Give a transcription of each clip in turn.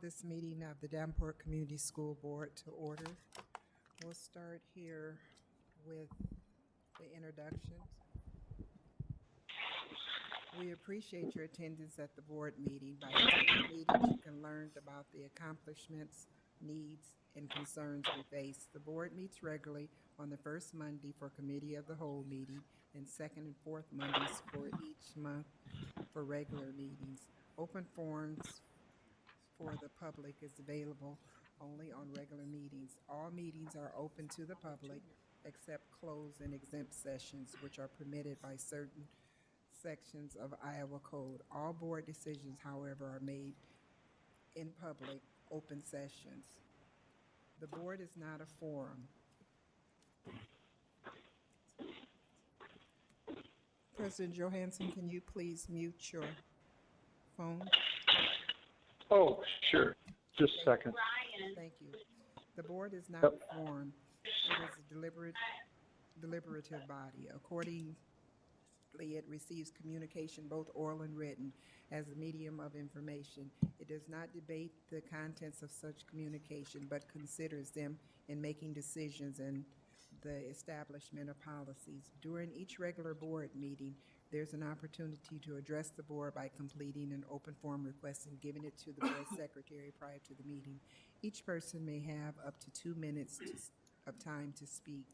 this meeting of the Davenport Community School Board to order. We'll start here with the introductions. We appreciate your attendance at the board meeting. By attending meetings, you can learn about the accomplishments, needs, and concerns we face. The board meets regularly on the first Monday for Committee of the Whole meeting and second and fourth Mondays for each month for regular meetings. Open forums for the public is available only on regular meetings. All meetings are open to the public except closed and exempt sessions, which are permitted by certain sections of Iowa Code. All board decisions, however, are made in public open sessions. The board is not a forum. President Johansson, can you please mute your phone? Oh, sure. Just a second. Thank you. The board is not a forum. It is a deliberative body. Accordingly, it receives communication, both oral and written, as a medium of information. It does not debate the contents of such communication, but considers them in making decisions and the establishment of policies. During each regular board meeting, there's an opportunity to address the board by completing an open forum request and giving it to the board secretary prior to the meeting. Each person may have up to 2 minutes of time to speak.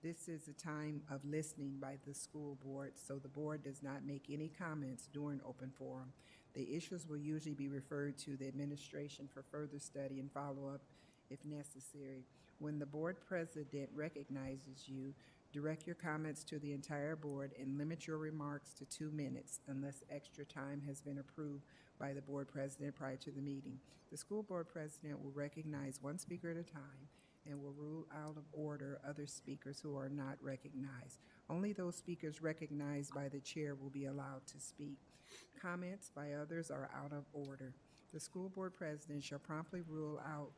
This is a time of listening by the school board, so the board does not make any comments during open forum. The issues will usually be referred to the administration for further study and follow-up if necessary. When the board president recognizes you, direct your comments to the entire board and limit your remarks to 2 minutes unless extra time has been approved by the board president prior to the meeting. The school board president will recognize one speaker at a time and will rule out of order other speakers who are not recognized. Only those speakers recognized by the chair will be allowed to speak. Comments by others are out of order. The school board president shall promptly rule out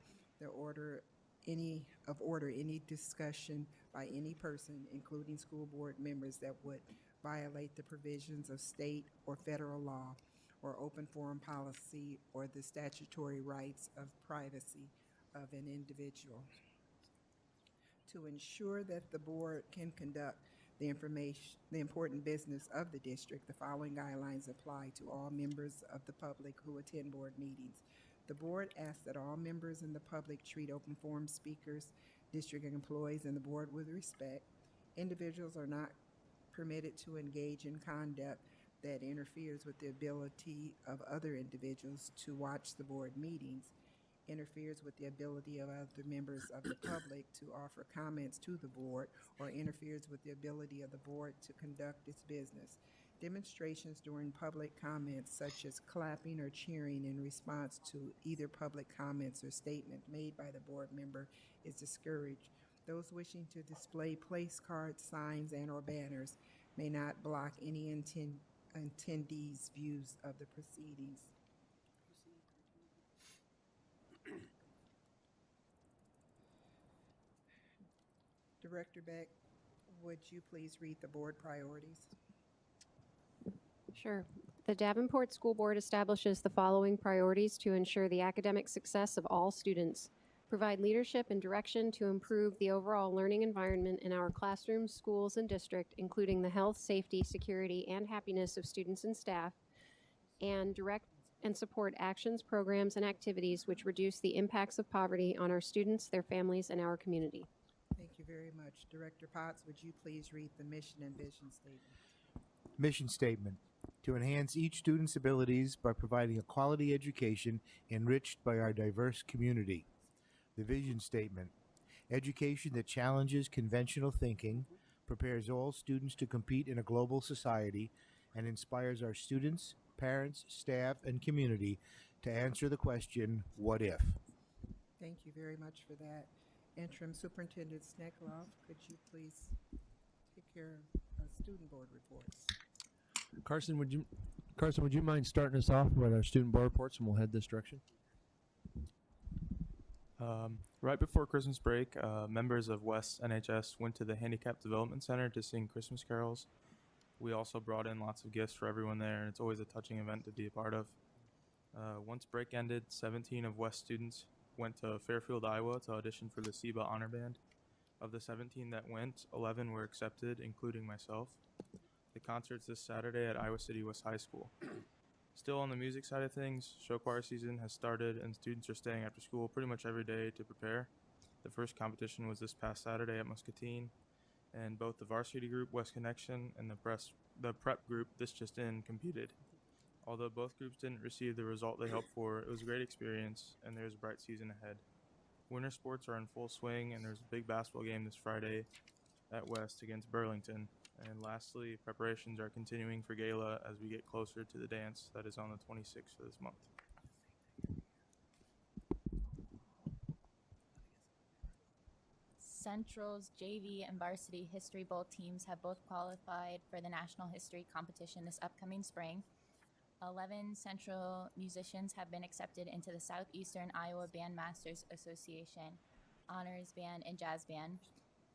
any discussion by any person, including school board members, that would violate the provisions of state or federal law or open forum policy or the statutory rights of privacy of an individual. To ensure that the board can conduct the important business of the district, the following guidelines apply to all members of the public who attend board meetings. The board asks that all members in the public treat open forum speakers, district employees, and the board with respect. Individuals are not permitted to engage in conduct that interferes with the ability of other individuals to watch the board meetings, interferes with the ability of other members of the public to offer comments to the board, or interferes with the ability of the board to conduct its business. Demonstrations during public comments, such as clapping or cheering in response to either public comments or statement made by the board member, is discouraged. Those wishing to display place cards, signs, and/or banners may not block any attendees' views of the proceedings. Director Beck, would you please read the board priorities? Sure. The Davenport School Board establishes the following priorities to ensure the academic success of all students. Provide leadership and direction to improve the overall learning environment in our classrooms, schools, and district, including the health, safety, security, and happiness of students and staff. And direct and support actions, programs, and activities which reduce the impacts of poverty on our students, their families, and our community. Thank you very much. Director Potts, would you please read the mission and vision statement? Mission statement: to enhance each student's abilities by providing a quality education enriched by our diverse community. The vision statement: education that challenges conventional thinking, prepares all students to compete in a global society, and inspires our students, parents, staff, and community to answer the question, what if? Thank you very much for that. Interim Superintendent Snekloff, could you please take care of student board reports? Carson, would you mind starting us off with our student board reports, and we'll head this direction? Right before Christmas break, members of West NHS went to the Handicap Development Center to sing Christmas carols. We also brought in lots of gifts for everyone there, and it's always a touching event to be a part of. Once break ended, 17 of West students went to Fairfield, Iowa to audition for the SEBA Honor Band. Of the 17 that went, 11 were accepted, including myself. The concert's this Saturday at Iowa City West High School. Still on the music side of things, show choir season has started and students are staying after school pretty much every day to prepare. The first competition was this past Saturday at Muscatine, and both the varsity group, West Connection, and the prep group, This Just In, competed. Although both groups didn't receive the result they hoped for, it was a great experience, and there's a bright season ahead. Winter sports are in full swing, and there's a big basketball game this Friday at West against Burlington. And lastly, preparations are continuing for Gala as we get closer to the dance that is on the 26th of this month. Central's JV and varsity history bowl teams have both qualified for the National History Competition this upcoming spring. 11 Central musicians have been accepted into the Southeastern Iowa Bandmasters Association Honors Band and Jazz Band.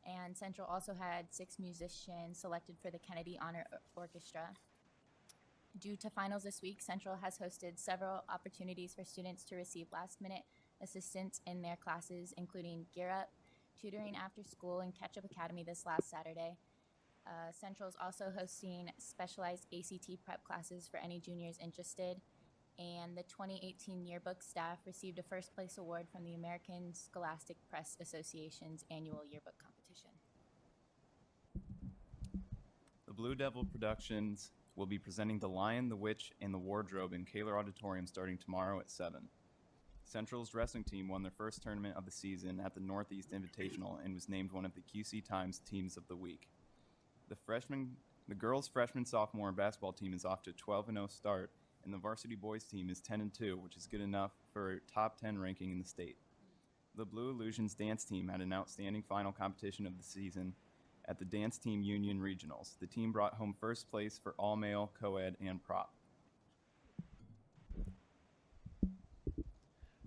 And Central also had 6 musicians selected for the Kennedy Honor Orchestra. Due to finals this week, Central has hosted several opportunities for students to receive last-minute assistance in their classes, including Gear Up, tutoring after school, and Catch Up Academy this last Saturday. Central is also hosting specialized ACT prep classes for any juniors interested. And the 2018 yearbook staff received a first place award from the American Scholastic Press Association's annual yearbook competition. The Blue Devil Productions will be presenting The Lion, the Witch, and the Wardrobe in Kaler Auditorium starting tomorrow at 7. Central's wrestling team won their first tournament of the season at the Northeast Invitational and was named one of the QC Times Teams of the Week. The girls' freshman-sophomore basketball team is off to a 12-0 start, and the varsity boys team is 10-2, which is good enough for a top 10 ranking in the state. The Blue Illusions dance team had an outstanding final competition of the season at the Dance Team Union Regionals. The team brought home first place for all-male, co-ed, and prop.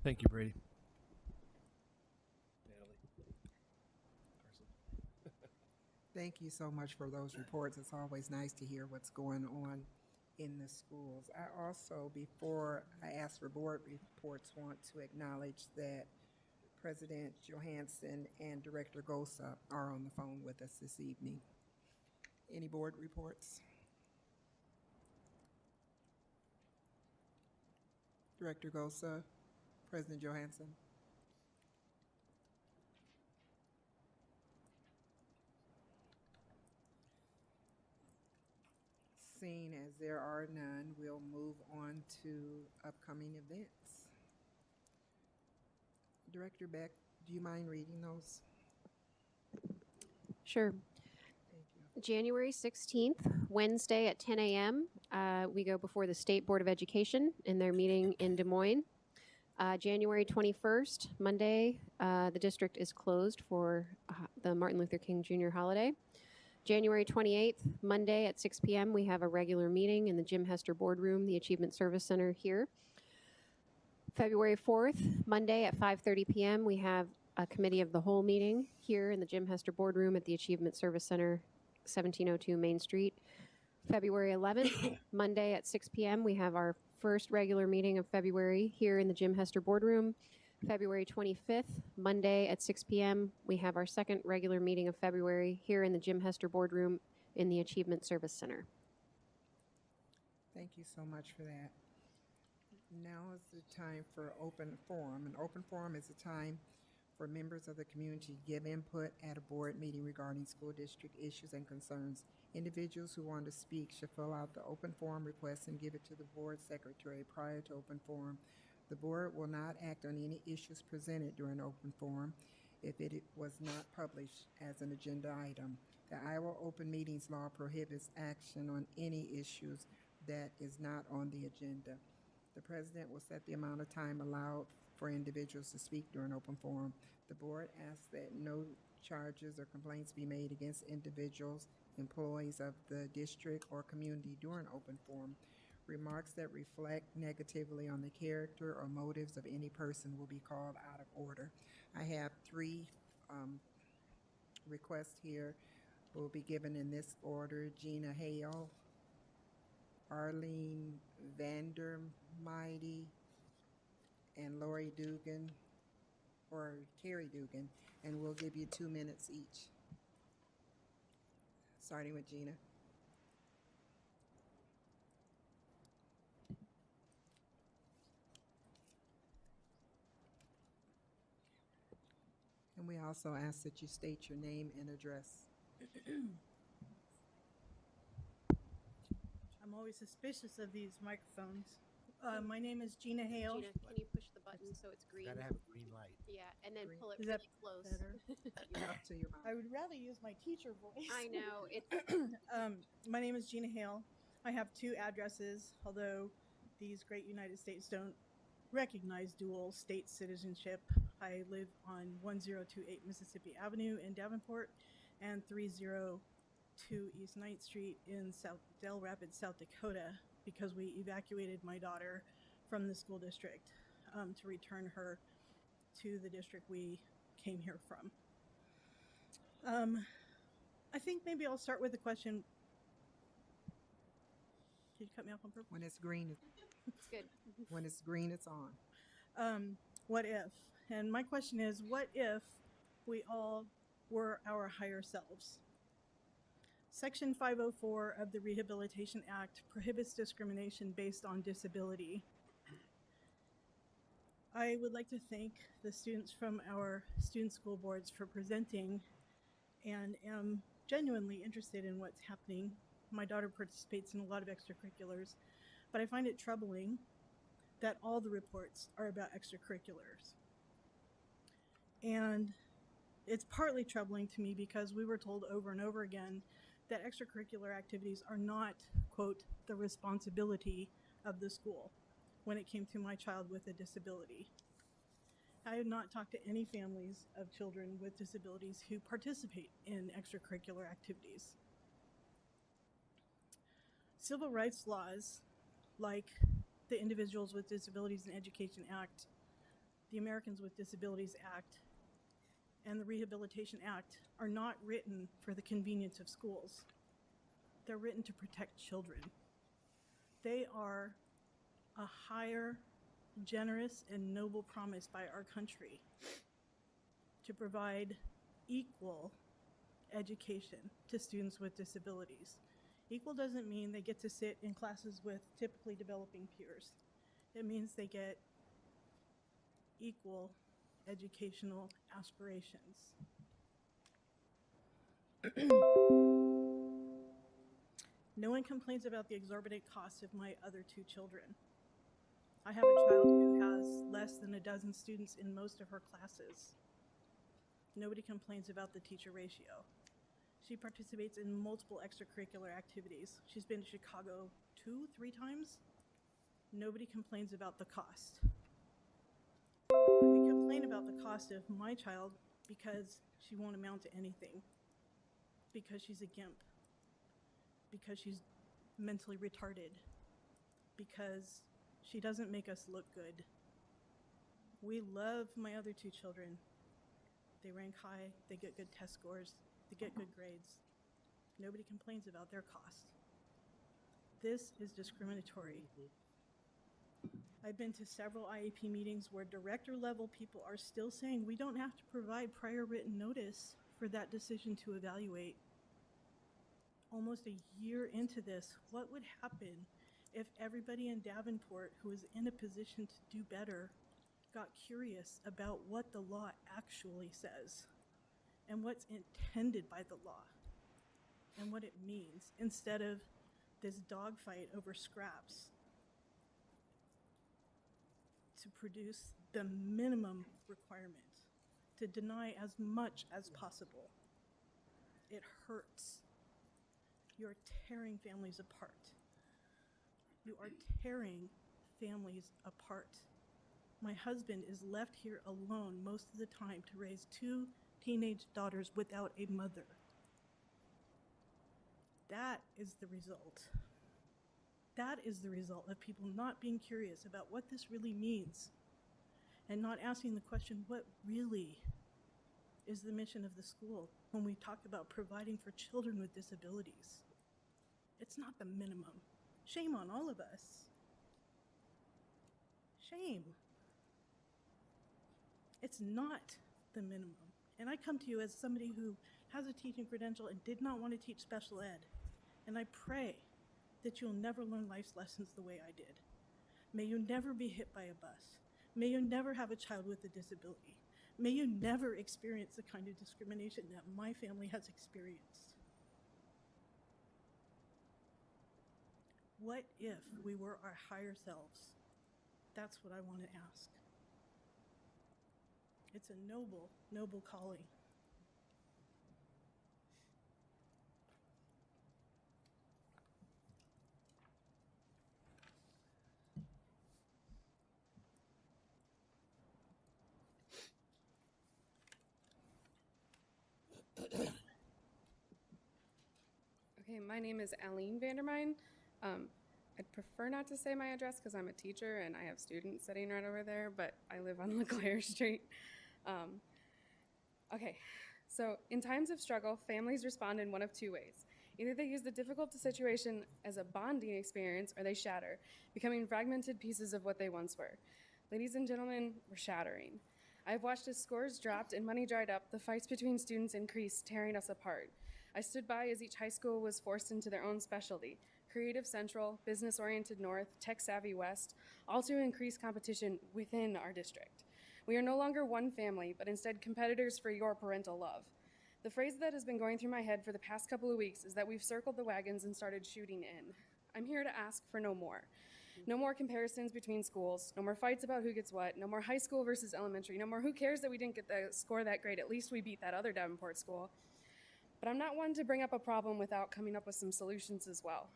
Thank you, Brady. Thank you so much for those reports. It's always nice to hear what's going on in the schools. I also, before I ask for board reports, want to acknowledge that President Johansson and Director Gosa are on the phone with us this evening. Any board reports? Director Gosa, President Johansson. Seeing as there are none, we'll move on to upcoming events. Director Beck, do you mind reading those? Sure. Thank you. January 16th, Wednesday at 10 a.m., we go before the State Board of Education in their meeting in Des Moines. January 21st, Monday, the district is closed for the Martin Luther King Jr. holiday. January 28th, Monday at 6 p.m., we have a regular meeting in the Jim Hester Boardroom, the Achievement Service Center here. February 4th, Monday at 5:30 p.m., we have a committee of the whole meeting here in the Jim Hester Boardroom at the Achievement Service Center, 1702 Main Street. February 11th, Monday at 6 p.m., we have our first regular meeting of February here in the Jim Hester Boardroom. February 25th, Monday at 6 p.m., we have our second regular meeting of February here in the Jim Hester Boardroom in the Achievement Service Center. Thank you so much for that. Now is the time for open forum. An open forum is a time for members of the community to give input at a board meeting regarding school district issues and concerns. Individuals who want to speak should fill out the open forum request and give it to the board secretary prior to open forum. The board will not act on any issues presented during open forum if it was not published as an agenda item. The Iowa Open Meetings Law prohibits action on any issues that is not on the agenda. The president will set the amount of time allowed for individuals to speak during open forum. The board asks that no charges or complaints be made against individuals, employees of the district, or community during open forum. Remarks that reflect negatively on the character or motives of any person will be called out of order. I have 3 requests here. Will be given in this order: Gina Hale, Arlene VanderMine, and Lori Dugan, or Terry Dugan, and we'll give you 2 minutes each. Starting with Gina. And we also ask that you state your name and address. I'm always suspicious of these microphones. My name is Gina Hale. Gina, can you push the button so it's green? Gotta have a green light. Yeah, and then Green. pull it Is really that close. better? Up to your mouth. I would rather use my teacher voice. I know, it's My name is Gina Hale. I have 2 addresses, although these great United States don't recognize dual state citizenship. I live on 1028 Mississippi Avenue in Davenport and 302 East 9th Street in Del Rapids, South Dakota, because we evacuated my daughter from the school district to return her to the district we came here from. I think maybe I'll start with the question. Did you cut me off on purpose? When it's green, it's good. when it's green, it's on. What if? And my question is, what if we all were our higher selves? Section 504 of the Rehabilitation Act prohibits discrimination based on disability. I would like to thank the students from our student school boards for presenting, and am genuinely interested in what's happening. My daughter participates in a lot of extracurriculars, but I find it troubling that all the reports are about extracurriculars. And it's partly troubling to me because we were told over and over again that extracurricular activities are not, quote, the responsibility of the school when it came to my child with a disability. I have not talked to any families of children with disabilities who participate in extracurricular activities. Civil rights laws, like the Individuals with Disabilities in Education Act, the Americans with Disabilities Act, and the Rehabilitation Act, are not written for the convenience of schools. They're written to protect children. They are a higher, generous, and noble promise by our country to provide equal education to students with disabilities. Equal doesn't mean they get to sit in classes with typically developing peers. It means they get equal educational aspirations. No one complains about the exorbitant cost of my other 2 children. I have a child who has less than a dozen students in most of her classes. Nobody complains about the teacher ratio. She participates in multiple extracurricular activities. She's been to Chicago 2-3 times. Nobody complains about the cost. We complain about the cost of my child because she won't amount to anything, because she's a gimp, because she's mentally retarded, because she doesn't make us look good. We love my other 2 children. They rank high, they get good test scores, they get good grades. Nobody complains about their cost. This is discriminatory. I've been to several IEP meetings where director level people are still saying we don't have to provide prior written notice for that decision to evaluate. Almost a year into this, what would happen if everybody in Davenport who is in a position to do better got curious about what the law actually says and what's intended by the law and what it means, instead of this dogfight over scraps to produce the minimum requirement, to deny as much as possible? It hurts. You're tearing families apart. You are tearing families apart. My husband is left here alone most of the time to raise 2 teenage daughters without a mother. That is the result. That is the result of people not being curious about what this really means and not asking the question, what really is the mission of the school when we talk about providing for children with disabilities? It's not the minimum. Shame on all of us. Shame. It's not the minimum. And I come to you as somebody who has a teaching credential and did not want to teach special ed. And I pray that you'll never learn life's lessons the way I did. May you never be hit by a bus. May you never have a child with a disability. May you never experience the kind of discrimination that my family has experienced. What if we were our higher selves? That's what I want to ask. It's a noble, noble calling. Okay, my name is Aline VanderMine. I'd prefer not to say my address because I'm a teacher and I have students sitting right over there, but I live on LeClaire Street. Okay, so in times of struggle, families respond in one of two ways. Either they use the difficult situation as a bonding experience or they shatter, becoming fragmented pieces of what they once were. Ladies and gentlemen, we're shattering. I've watched as scores dropped and money dried up, the fights between students increased, tearing us apart. I stood by as each high school was forced into their own specialty. Creative Central, Business-Oriented North, Tech-Savvy West, all to increase competition within our district. We are no longer one family, but instead competitors for your parental love. The phrase that has been going through my head for the past couple of weeks is that we've circled the wagons and started shooting in. I'm here to ask for no more. No more comparisons between schools, no more fights about who gets what, no more high school versus elementary, no more who cares that we didn't get the score that great, at least we beat that other Davenport school. But I'm not one to bring up a problem without coming up with some solutions as well.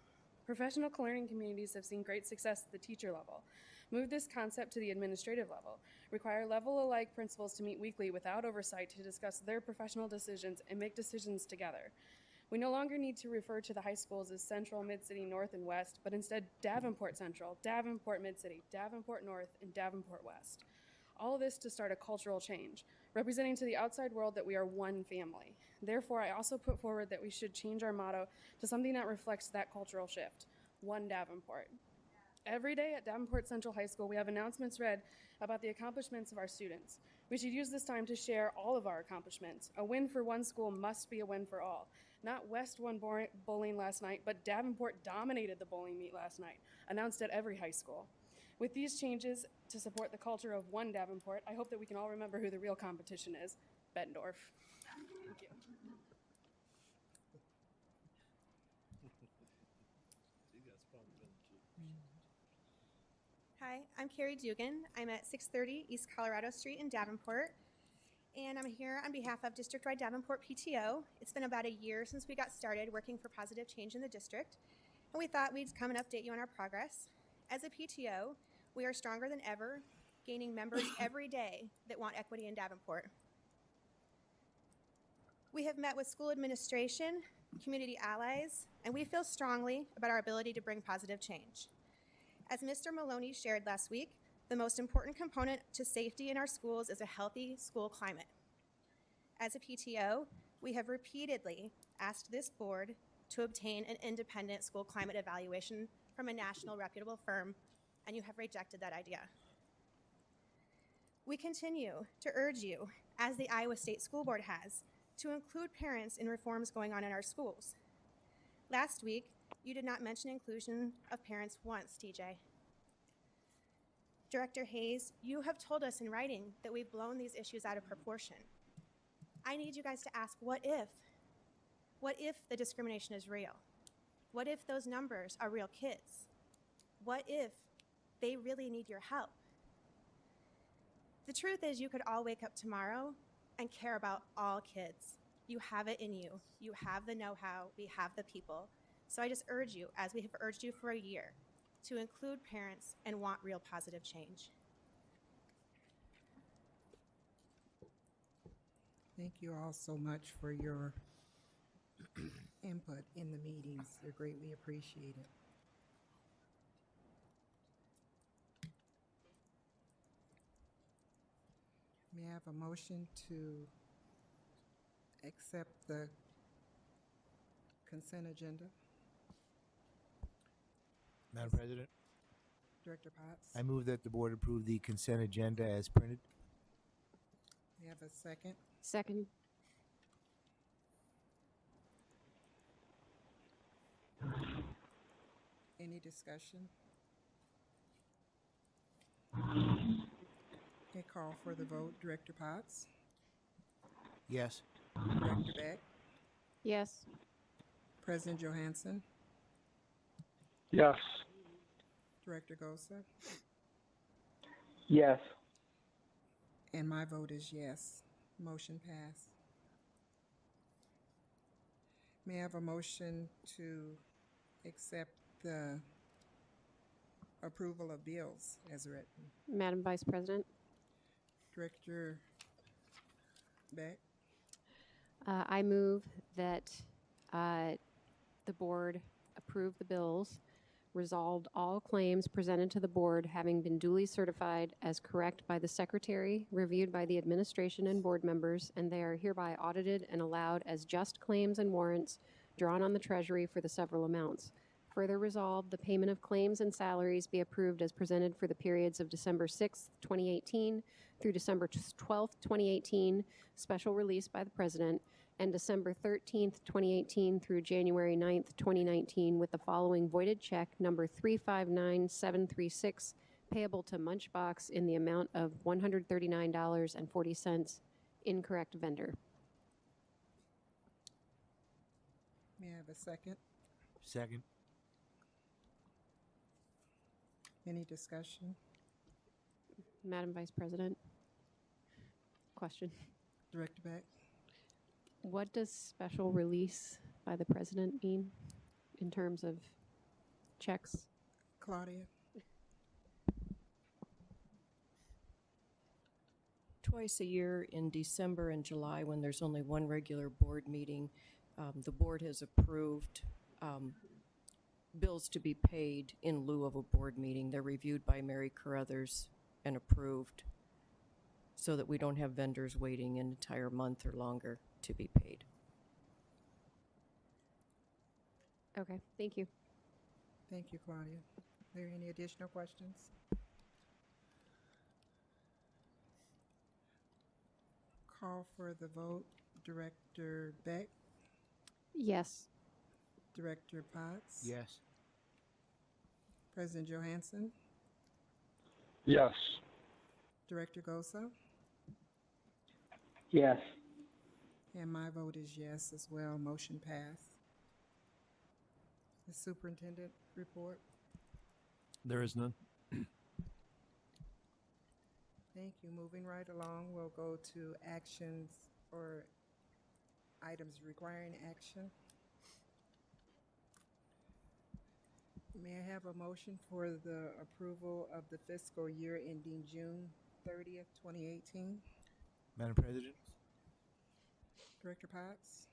Professional learning communities have seen great success at the teacher level. Move this concept to the administrative level. Require level-alike principals to meet weekly without oversight to discuss their professional decisions and make decisions together. We no longer need to refer to the high schools as Central, Mid-City, North, and West, but instead Davenport Central, Davenport Mid-City, Davenport North, and Davenport West. All of this to start a cultural change, representing to the outside world that we are one family. Therefore, I also put forward that we should change our motto to something that reflects that cultural shift, one Davenport. Every day at Davenport Central High School, we have announcements read about the accomplishments of our students. We should use this time to share all of our accomplishments. A win for one school must be a win for all. Not West won bowling last night, but Davenport dominated the bowling meet last night, announced at every high school. With these changes to support the culture of one Davenport, I hope that we can all remember who the real competition is, Bettendorf. Thank you. Hi, I'm Carrie Dugan. I'm at 630 East Colorado Street in Davenport, and I'm here on behalf of District-wide Davenport PTO. It's been about a year since we got started working for positive change in the district, and we thought we'd come and update you on our progress. As a PTO, we are stronger than ever, gaining members every day that want equity in Davenport. We have met with school administration, community allies, and we feel strongly about our ability to bring positive change. As Mr. Maloney shared last week, the most important component to safety in our schools is a healthy school climate. As a PTO, we have repeatedly asked this board to obtain an independent school climate evaluation from a national reputable firm, and you have rejected that idea. We continue to urge you, as the Iowa State School Board has, to include parents in reforms going on in our schools. Last week, you did not mention inclusion of parents once, TJ. Director Hayes, you have told us in writing that we've blown these issues out of proportion. I need you guys to ask, what if? What if the discrimination is real? What if those numbers are real kids? What if they really need your help? The truth is, you could all wake up tomorrow and care about all kids. You have it in you. You have the know-how. We have the people. So I just urge you, as we have urged you for a year, to include parents and want real positive change. Thank you all so much for your input in the meetings. They're greatly appreciated. May I have a motion to accept the consent agenda? Madam President, Director Potts? I move that the board approve the consent agenda as printed. May I have a second? Second. Any discussion? Okay, call for the vote. Director Potts? Yes. Director Beck? Yes. President Johansson? Yes. Director Gosa? Yes. And my vote is yes. Motion passed. May I have a motion to accept the approval of bills as written? Madam Vice President, Director Beck? I move that the board approve the bills, resolved all claims presented to the board having been duly certified as correct by the secretary, reviewed by the administration and board members, and they are hereby audited and allowed as just claims and warrants drawn on the treasury for the several amounts. Further resolved, the payment of claims and salaries be approved as presented for the periods of December 6th, 2018 through December 12th, 2018, special release by the president, and December 13th, 2018 through January 9th, 2019, with the following voided check number 359736 payable to Munchbox in the amount of $139.40, incorrect vendor. May I have a second? Second. Any discussion? Madam Vice President, question. Director Beck? What does special release by the president mean in terms of checks? Claudia? Twice a year in December and July, when there's only one regular board meeting, the board has approved bills to be paid in lieu of a board meeting. They're reviewed by Mary Carruthers and approved so that we don't have vendors waiting an entire month or longer to be paid. Okay, thank you. Thank you, Claudia. Are there any additional questions? Call for the vote. Director Beck? Yes. Director Potts? Yes. President Johansson? Yes. Director Gosa? Yes. And my vote is yes as well. Motion passed. The superintendent report? There is none. Thank you. Moving right along, we'll go to actions or items requiring action. May I have a motion for the approval of the fiscal year ending June 30th, 2018? Madam President, Director Potts?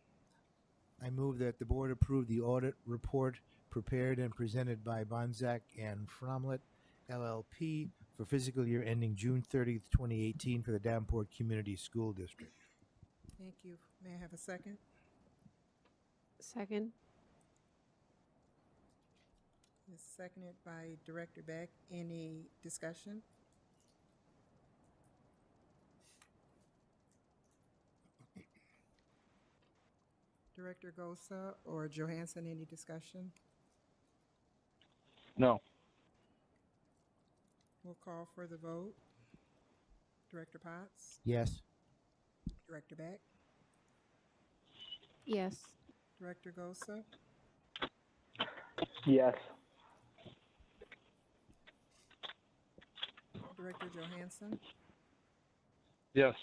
I move that the board approve the audit report prepared and presented by Bonzac and Fromlet LLP for fiscal year ending June 30th, 2018 for the Davenport Community School District. Thank you. May I have a second? Second. It's seconded by Director Beck. Any discussion? Director Gosa or Johansson, any discussion? No. We'll call for the vote. Director Potts? Yes. Director Beck? Yes. Director Gosa? Yes. Director Johansson? Yes.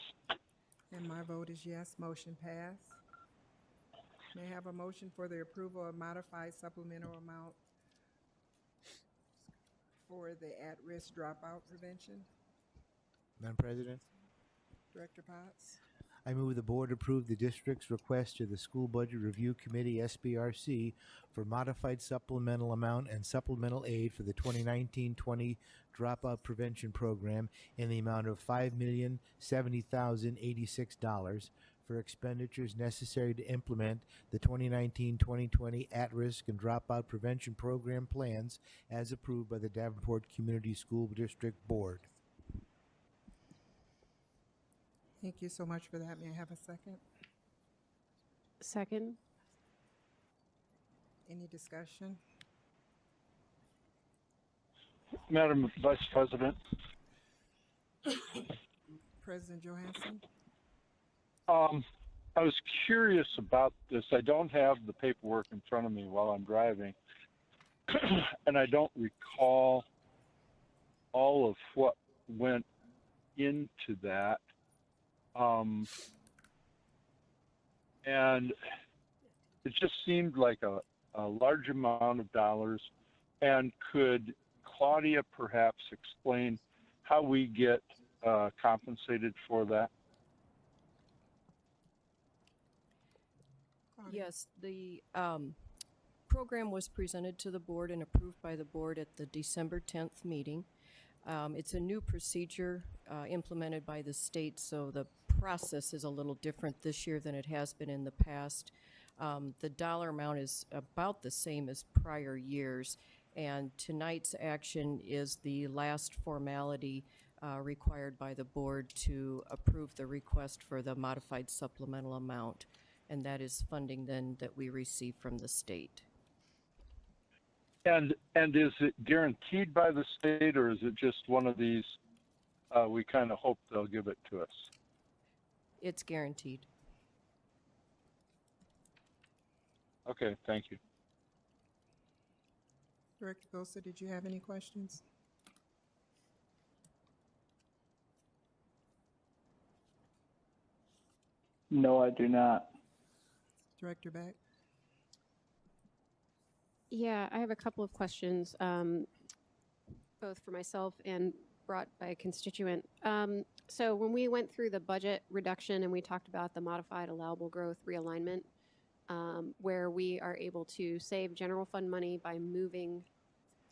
And my vote is yes. Motion passed. May I have a motion for the approval of modified supplemental amount for the at-risk dropout prevention? Madam President, Director Potts? I move the board approve the district's request to the School Budget Review Committee, SBRC, for modified supplemental amount and supplemental aid for the 2019-20 Dropout Prevention Program in the amount of $5,070,086 for expenditures necessary to implement the 2019-2020 At-Risk and Dropout Prevention Program plans as approved by the Davenport Community School District Board. Thank you so much for that. May I have a second? Second. Any discussion? Madam Vice President, President Johansson? I was curious about this. I don't have the paperwork in front of me while I'm driving, and I don't recall all of what went into that. And it just seemed like a large amount of dollars. And could Claudia perhaps explain how we get compensated for that? Claudia? Yes, the program was presented to the board and approved by the board at the December 10th meeting. It's a new procedure implemented by the state, so the process is a little different this year than it has been in the past. The dollar amount is about the same as prior years, and tonight's action is the last formality required by the board to approve the request for the modified supplemental amount, and that is funding then that we receive from the state. And is it guaranteed by the state, or is it just one of these, we kind of hope they'll give it to us? It's guaranteed. Okay, thank you. Director Gosa, did you have any questions? No, I do not. Director Beck? Yeah, I have a couple of questions, both for myself and brought by a constituent. So when we went through the budget reduction and we talked about the modified allowable growth realignment, where we are able to save general fund money by moving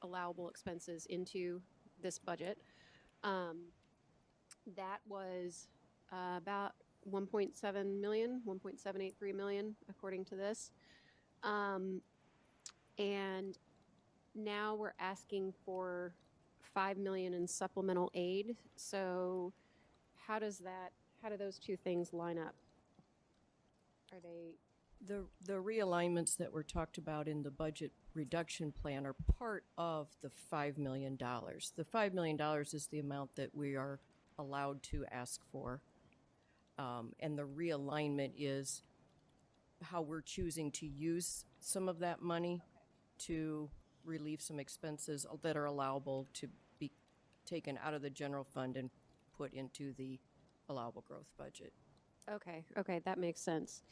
allowable expenses into this budget, that was about 1.7 million, 1.783 million, according to this. And now we're asking for 5 million in supplemental aid. So how do those two things line up? Are they? The realignments that were talked about in the budget reduction plan are part of the $5 million. The $5 million is the amount that we are allowed to ask for. And the realignment is how we're choosing to use some of that money to relieve some expenses that are allowable to be taken out of the general fund and put into the allowable growth budget. Okay, that makes sense.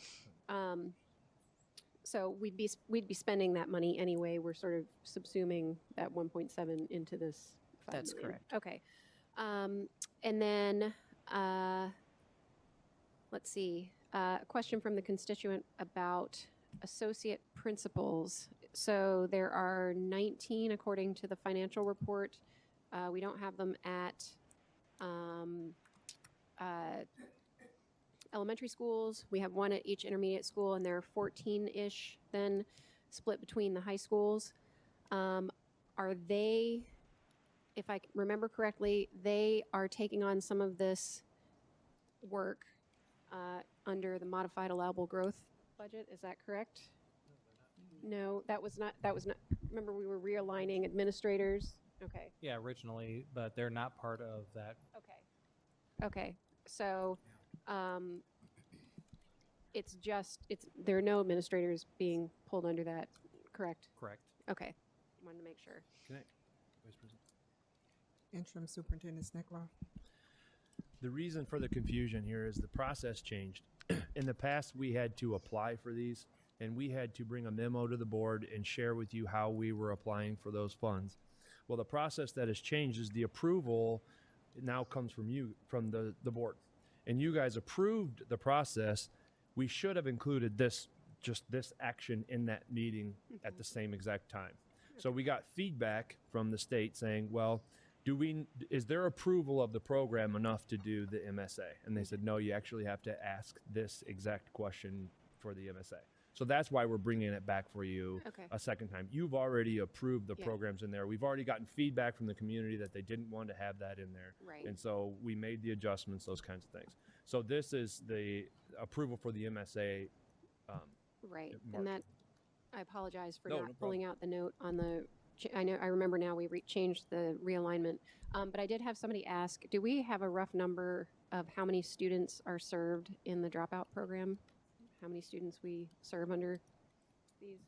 So we'd be spending that money anyway. We're sort of subsuming that 1.7 into this 5 That's million. correct. Okay. And then let's see. A question from the constituent about associate principals. So there are 19 according to the financial report. We don't have them at elementary schools. We have one at each intermediate school, and there are 14-ish then split between the high schools. Are they, if I remember correctly, they are taking on some of this work under the modified allowable growth budget. Is that correct? No, that was not, remember we were realigning administrators? Okay. Yeah, originally, but they're not part of that. Okay. So, there are no administrators being pulled under that, correct? Correct. Okay. Wanted to make sure. Can I, Vice President? Interim Superintendent Sneckloff? The reason for the confusion here is the process changed. In the past, we had to apply for these, and we had to bring a memo to the board and share with you how we were applying for those funds. Well, the process that has changed is the approval now comes from you, from the board. And you guys approved the process. We should have included this action in that meeting at the same exact time. So we got feedback from the state saying, well, is their approval of the program enough to do the MSA? And they said, no, you actually have to ask this exact question for the MSA. So that's why we're bringing it back for you a second time. You've already approved the programs in there. We've already gotten feedback from the community that they didn't want to have that in there. Right. And so we made the adjustments, those kinds of things. So this is the approval for the MSA. Right, Mark. and that, I apologize for No, not no problem. pulling out the note on the, I remember now we changed the realignment. But I did have somebody ask, do we have a rough number of how many students are served in the dropout program? How many students we serve under these?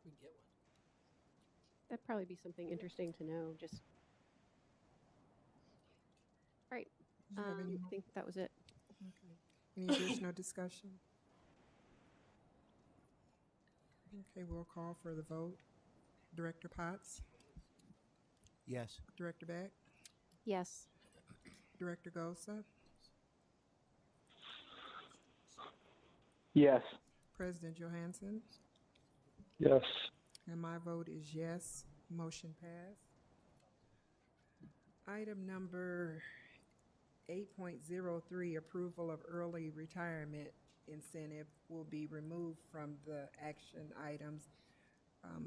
We get one. That'd probably be something interesting to know, just. All right, Do you have any I more? think that was it. Okay. Any additional discussion? Okay, we'll call for the vote. Director Potts, Yes. Director Beck, Yes. Director Gosa, Yes. President Johansson, Yes. and my vote is yes. Motion passed. Item number 8.03, approval of early retirement incentive, will be removed from the action items.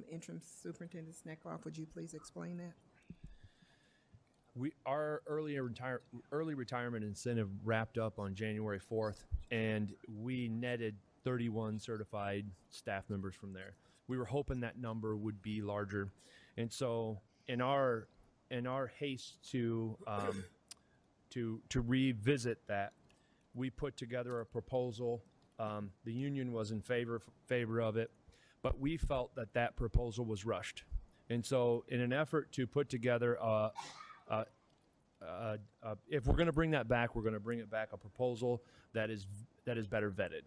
Interim Superintendent Sneckloff, would you please explain that? Our early retirement incentive wrapped up on January 4th, and we netted 31 certified staff members from there. We were hoping that number would be larger, and so in our haste to revisit that, we put together a proposal. The union was in favor of it, but we felt that proposal was rushed, and so in an effort to put together if we're going to bring that back, we're going to bring it back a proposal that is better vetted.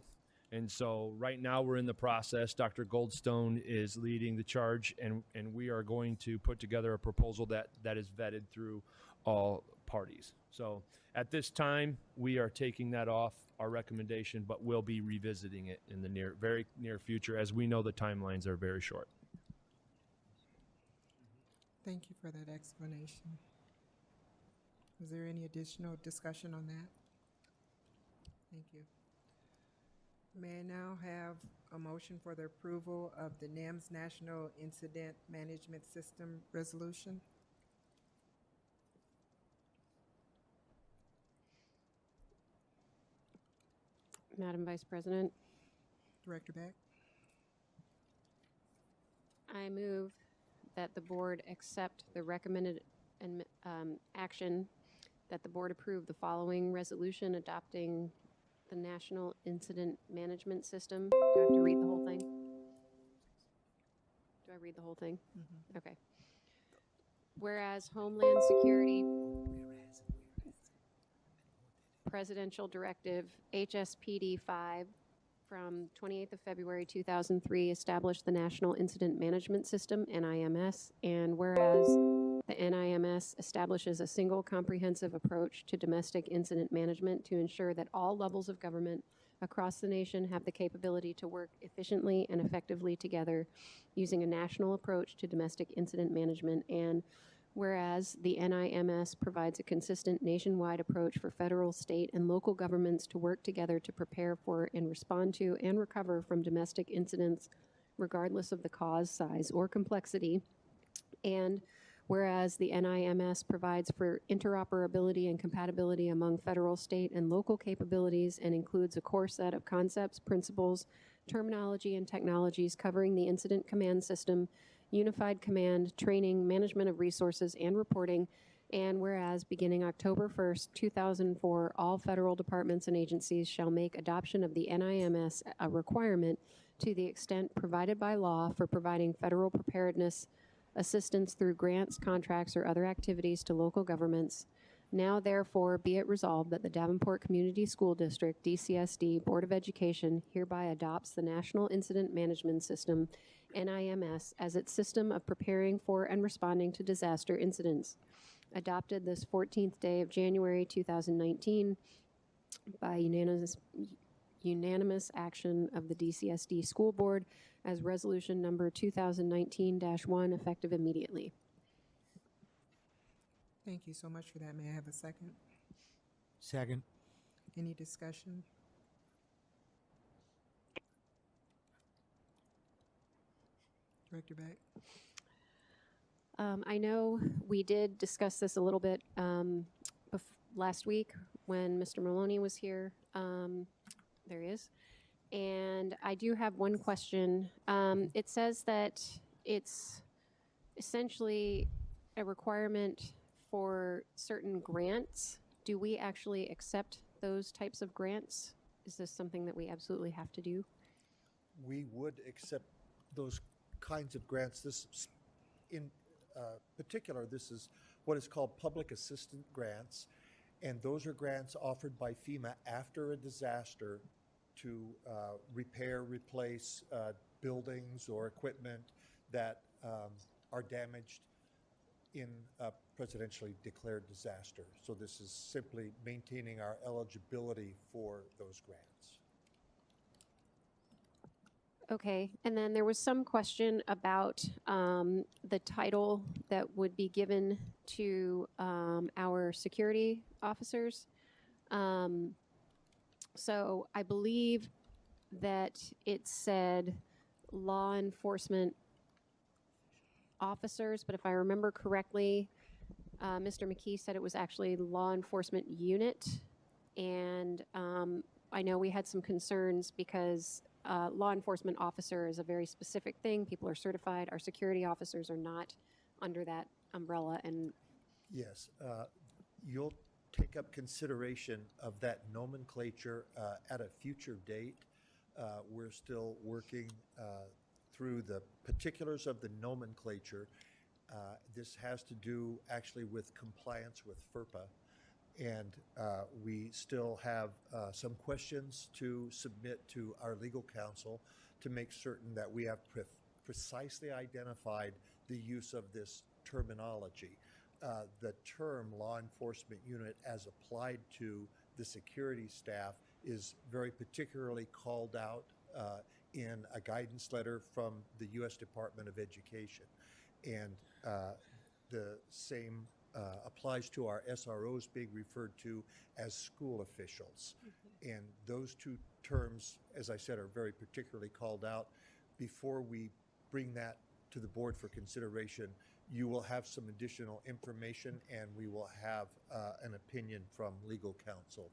And so right now we're in the process. Dr. Goldstone is leading the charge, and we are going to put together a proposal that is vetted through all parties. So at this time, we are taking that off our recommendation, but we'll be revisiting it in the very near future, as we know the timelines are very short. Thank you for that explanation. Was there any additional discussion on that? Thank you. May I now have a motion for the approval of the NIMS National Incident Management System Resolution? Madam Vice President, Director Beck? I move that the board accept the recommended action, that the board approve the following resolution adopting the National Incident Management System. Do I have to read the whole thing? Do I read the whole thing? Okay. Whereas Homeland Security Presidential Directive HSPD 5 from 28th of February 2003 established the National Incident Management System, NIMS, and whereas the NIMS establishes a single comprehensive approach to domestic incident management to ensure that all levels of government across the nation have the capability to work efficiently and effectively together using a national approach to domestic incident management, and whereas the NIMS provides a consistent nationwide approach for federal, state, and local governments to work together to prepare for and respond to and recover from domestic incidents regardless of the cause, size, or complexity, and whereas the NIMS provides for interoperability and compatibility among federal, state, and local capabilities and includes a core set of concepts, principles, terminology, and technologies covering the incident command system, unified command, training, management of resources, and reporting. And whereas beginning October 1st, 2004, all federal departments and agencies shall make adoption of the NIMS a requirement to the extent provided by law for providing federal preparedness assistance through grants, contracts, or other activities to local governments. Now, therefore, be it resolved that the Davenport Community School District, DCSD, Board of Education hereby adopts the National Incident Management System, NIMS, as its system of preparing for and responding to disaster incidents. Adopted this 14th day of January 2019 by unanimous action of the DCSD School Board as resolution number 2019-1, effective immediately. Thank you so much for that. May I have a second? Second. Any discussion? Director Beck? I know we did discuss this a little bit last week when Mr. Maloney was here. There he is. And I do have one question. It says that it's essentially a requirement for certain grants. Do we actually accept those types of grants? Is this something that we absolutely have to do? We would accept those kinds of grants. This, in particular, this is what is called public assistance grants, and those are grants offered by FEMA after a disaster to repair, replace buildings or equipment that are damaged in a presidentially declared disaster. So this is simply maintaining our eligibility for those grants. Okay, and then there was some question about the title that would be given to our security officers. So I believe that it said law enforcement officers, but if I remember correctly, Mr. McKee said it was actually law enforcement unit. And I know we had some concerns because law enforcement officer is a very specific thing. People are certified. Our security officers are not under that umbrella. And yes, you'll take up consideration of that nomenclature at a future date. We're still working through the particulars of the nomenclature. This has to do actually with compliance with FERPA. And we still have some questions to submit to our legal counsel to make certain that we have precisely identified the use of this terminology. The term law enforcement unit as applied to the security staff is very particularly called out in a guidance letter from the U.S. Department of Education. And the same applies to our SROs being referred to as school officials. And those two terms, as I said, are very particularly called out. Before we bring that to the board for consideration, you will have some additional information and we will have an opinion from legal counsel.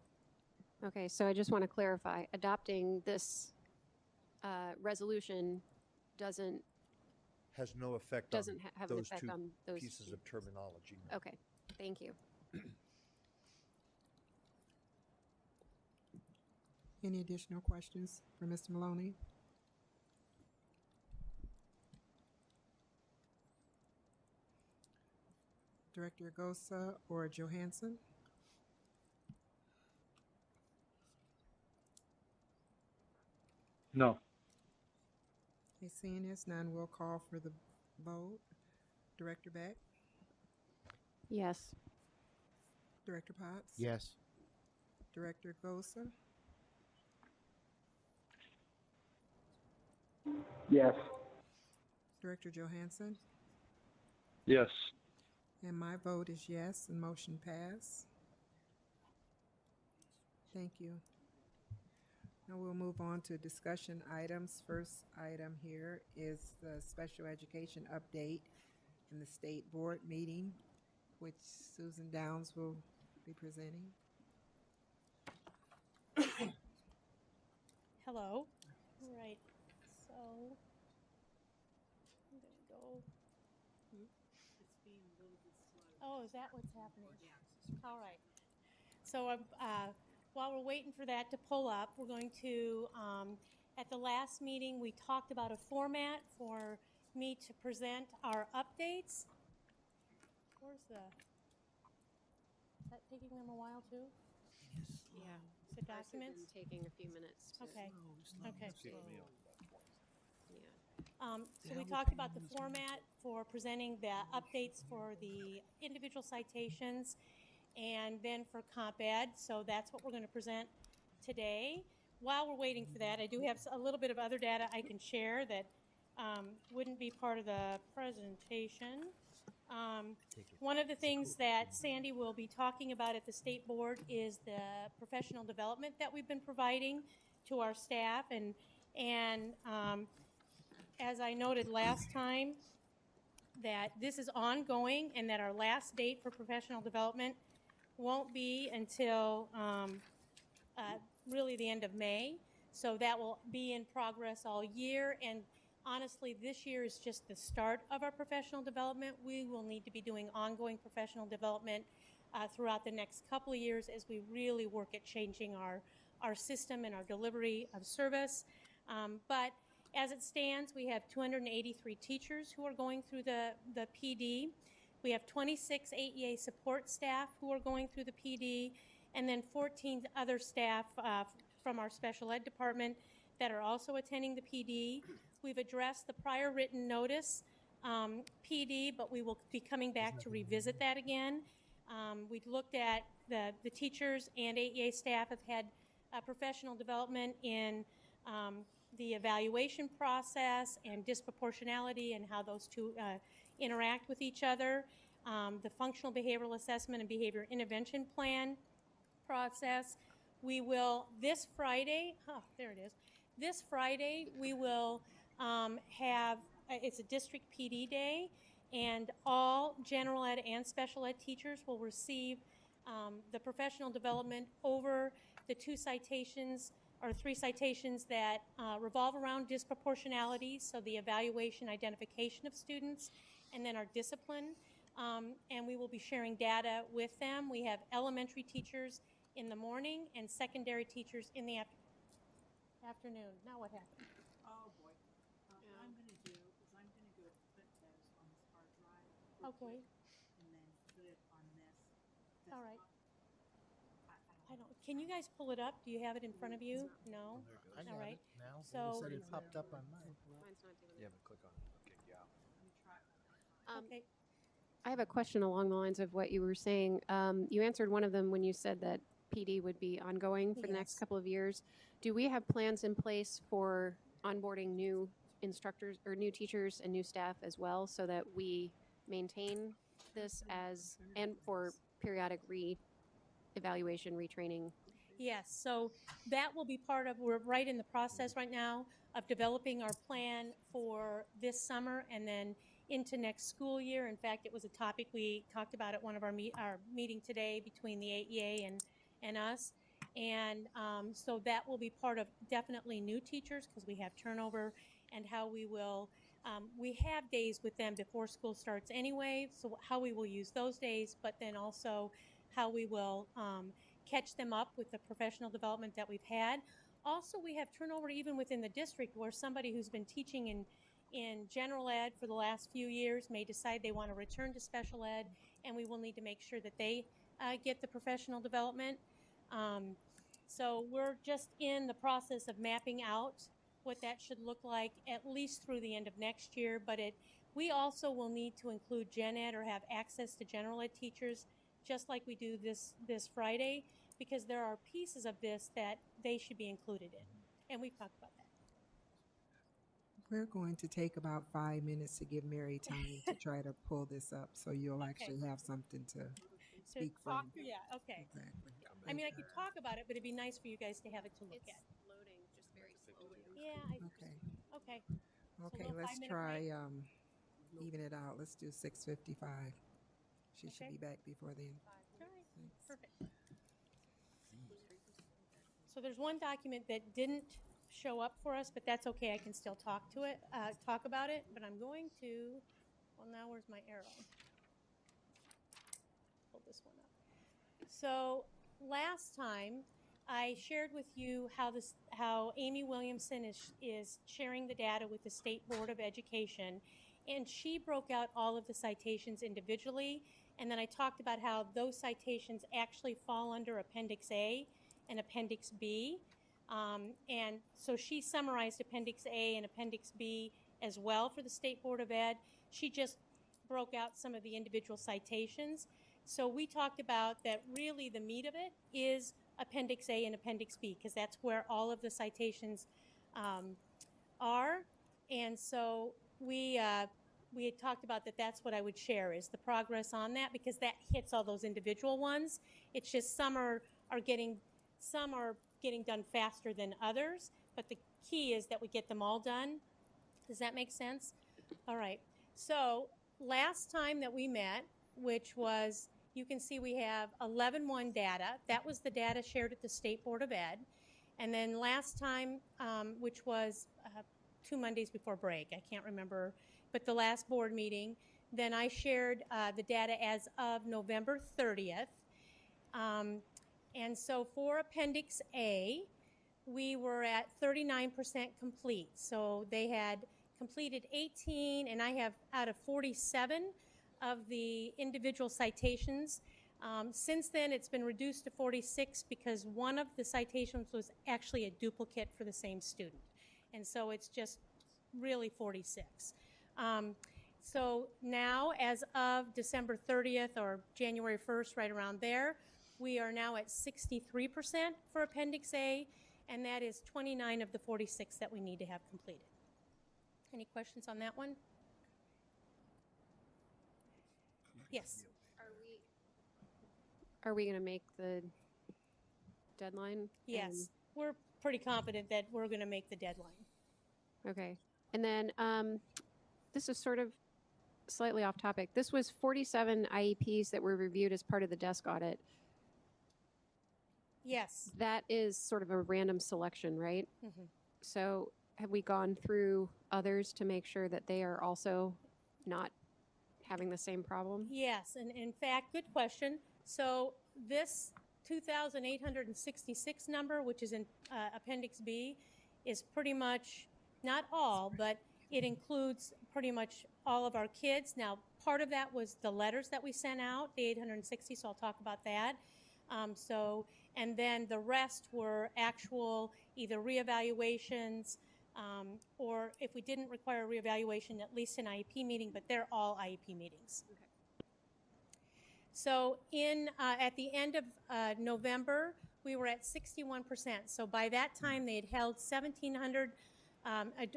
okay, so I just want to clarify, adopting this resolution Has no effect doesn't on have an those effect two on those pieces of terminology. No. Okay, thank you. Any additional questions for Mr. Maloney? Director Gosa or Johansson? No. Okay, seeing as none, we'll call for the vote. Director Beck? Yes. Director Potts? Yes. Director Gosa? Yes. Director Johansson? Yes. And my vote is yes, and motion pass. Thank you. Now we'll move on to discussion items. First item here is the special education update in the state board meeting, which Susan Downs will be presenting. Hello. All right. So I'm going to go. Oh, is that what's happening? All right. So while we're waiting for that to pull up, we're going to, at the last meeting, we talked about a format for me to present our updates. Where's the, is that taking them a while too? Yeah. The documents? Taking a few minutes. Okay. Okay. Yeah. So we talked about the format for presenting the updates for the individual citations and then for Comp Ed. So that's what we're going to present today. While we're waiting for that, I do have a little bit of other data I can share that wouldn't be part of the presentation. One of the things that Sandy will be talking about at the state board is the professional development that we've been providing to our staff. And as I noted last time, that this is ongoing and that our last date for professional development won't be until really the end of May. So that will be in progress all year. And honestly, this year is just the start of our professional development. We will need to be doing ongoing professional development throughout the next couple of years as we really work at changing our system and our delivery of service. But as it stands, we have 283 teachers who are going through the PD. We have 26 AEA support staff who are going through the PD, and then 14 other staff from our special ed department that are also attending the PD. We've addressed the prior written notice PD, but we will be coming back to revisit that again. We've looked at the teachers and AEA staff have had professional development in the evaluation process and disproportionality and how those two interact with each other, the functional behavioral assessment and behavior intervention plan process. We will, this Friday, this Friday we will have, it's a district PD day, and all general ed and special ed teachers will receive the professional development over the 2 citations or 3 citations that revolve around disproportionality, so the evaluation, identification of students, and then our discipline. And we will be sharing data with them. We have elementary teachers in the morning and secondary teachers in the afternoon. Now what happened? Oh, boy. What I'm going to do is I'm going to go put those on this hard drive. real Okay. quick, And then put it on this. All right. desktop. I don't, can you guys pull it up? Do you have it in front of you? No? I All got right. it now. So- It said it popped up on mine. Yeah, but click on it. It'll kick you out. Let me try. Okay. I have a question along the lines of what you were saying. You answered one of them when you said that PD would be ongoing for the next Yes. couple of years. Do we have plans in place for onboarding new instructors or new teachers and new staff as well, so that we maintain this as, and for periodic re-evaluation, retraining? Yes, so that will be part of, we're right in the process right now of developing our plan for this summer and then into next school year. In fact, it was a topic we talked about at one of our meeting today between the AEA and us. And so that will be part of definitely new teachers because we have turnover, and how we will, we have days with them before school starts anyway, so how we will use those days, but then also how we will catch them up with the professional development that we've had. Also, we have turnover even within the district where somebody who's been teaching in general ed for the last few years may decide they want to return to special ed, and we will need to make sure that they get the professional development. So we're just in the process of mapping out what that should look like at least through the end of next year, but we also will need to include gen ed or have access to general ed teachers just like we do this Friday, because there are pieces of this that they should be included in, and we've talked about that. We're going to take about 5 minutes to give Mary time to try to pull this up, so you'll actually have something to speak from. Yeah, okay. Exactly. I mean, I could talk about it, but it'd be nice for you guys to have it to look at. Loading just very slowly. Yeah, Okay. okay. Okay, little let's 5-minute try, even it out. Let's do 6:55. She should Okay. be back before then. All right, perfect. So there's one document that didn't show up for us, but that's okay. I can still talk about it, but I'm going to, well, now where's my arrow? Pull this one up. So last time I shared with you how Amy Williamson is sharing the data with the State Board of Education, and she broke out all of the citations individually, and then I talked about how those citations actually fall under Appendix A and Appendix B. And so she summarized Appendix A and Appendix B as well for the State Board of Ed. She just broke out some of the individual citations. So we talked about that really the meat of it is Appendix A and Appendix B, because that's where all of the citations are. And so we had talked about that. That's what I would share is the progress on that, because that hits all those individual ones. It's just some are getting done faster than others, but the key is that we get them all done. Does that make sense? All right. So last time that we met, which was you can see we have 11-1 data. That was the data shared at the State Board of Ed. And then last time, which was 2 Mondays before break, I can't remember, but the last board meeting, then I shared the data as of November 30th. And so for Appendix A, we were at 39% complete. So they had completed 18, and I have out of 47 of the individual citations. Since then, it's been reduced to 46 because one of the citations was actually a duplicate for the same student. And so it's just really 46. So now, as of December 30th or January 1st, right around there, we are now at 63% for Appendix A, and that is 29 of the 46 that we need to have completed. Any questions on that one? Yes. Are we going to make the deadline? Yes. We're pretty confident that we're going to make the deadline. Okay. And then this is sort of slightly off topic. This was 47 IEPs that were reviewed as part of the desk audit. Yes. That is sort of a random selection, right? Mhm. So have we gone through others to make sure that they are also not having the same problem? Yes, and in fact, good question. So this 2,866 number, which is in Appendix B, is pretty much, not all, but it includes pretty much all of our kids. Now, part of that was the letters that we sent out, the 860, so I'll talk about that. And then the rest were actual either reevaluations, or if we didn't require a reevaluation, at least an IEP meeting, but they're all IEP meetings. Okay. So at the end of November, we were at 61%. So by that time, they had held 1,700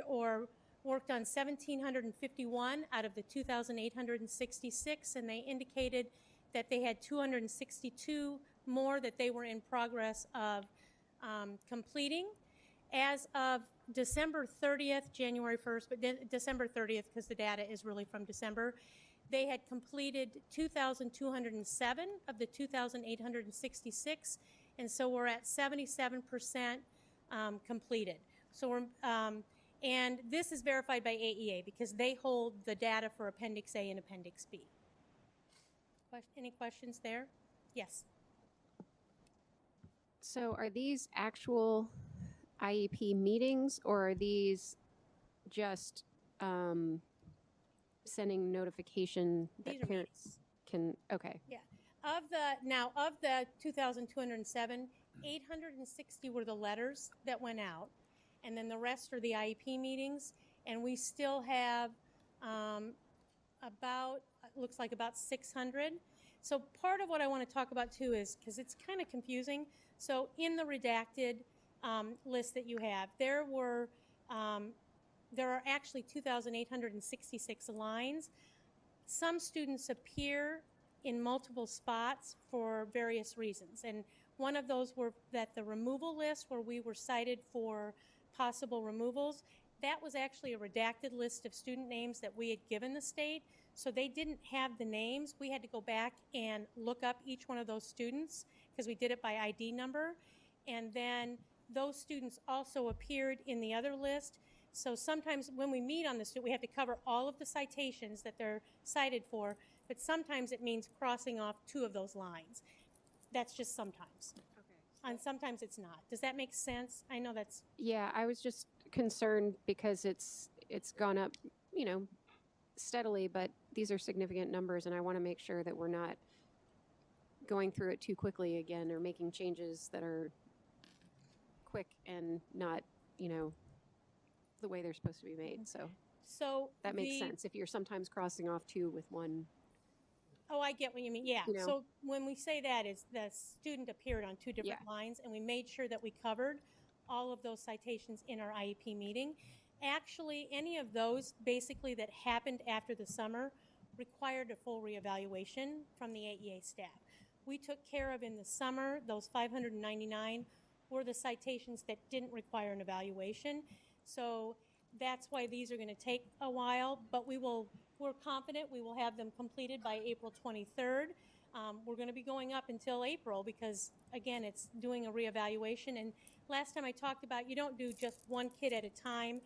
or worked on 1,751 out of the 2,866, and they indicated that they had 262 more that they were in progress of completing. As of December 30th, January 1st, but December 30th, because the data is really from December, they had completed 2,207 of the 2,866, and so we're at 77% completed. So we're, and this is verified by AEA because they hold the data for Appendix A and Appendix B. Any questions there? Yes. So are these actual IEP meetings, or are these just sending notification that These are parents can, okay. Yeah. Of the 2,207, 860 were the letters that went out, and then the rest are the IEP meetings, and we still have looks like about 600. So part of what I want to talk about too is, because it's kind of confusing, so in the redacted list that you have, there are actually 2,866 lines. Some students appear in multiple spots for various reasons, and one of those were that the removal list where we were cited for possible removals, that was actually a redacted list of student names that we had given the state, so they didn't have the names. We had to go back and look up each one of those students because we did it by ID number, and then those students also appeared in the other list. So sometimes when we meet on the student, we have to cover all of the citations that they're cited for, but sometimes it means crossing off 2 of those lines. That's just sometimes. Okay. And sometimes it's not. Does that make sense? I know that's... Yeah, I was just concerned because it's gone up, steadily, but these are significant numbers, and I want to make sure that we're not going through it too quickly again or making changes that are quick and not, the way they're supposed to be made. So that makes sense if you're sometimes crossing off 2 with 1. Oh, I get what you mean. Yeah. So when we say that, is the student appeared on 2 different lines, and we made sure that we covered all of those citations in our IEP meeting. Actually, any of those basically that happened after the summer required a full reevaluation from the AEA staff. We took care of in the summer, those 599 were the citations that didn't require an evaluation. So that's why these are going to take a while, but we're confident we will have them completed by April 23rd. We're going to be going up until April because, again, it's doing a reevaluation. And last time I talked about you don't do just one kid at a time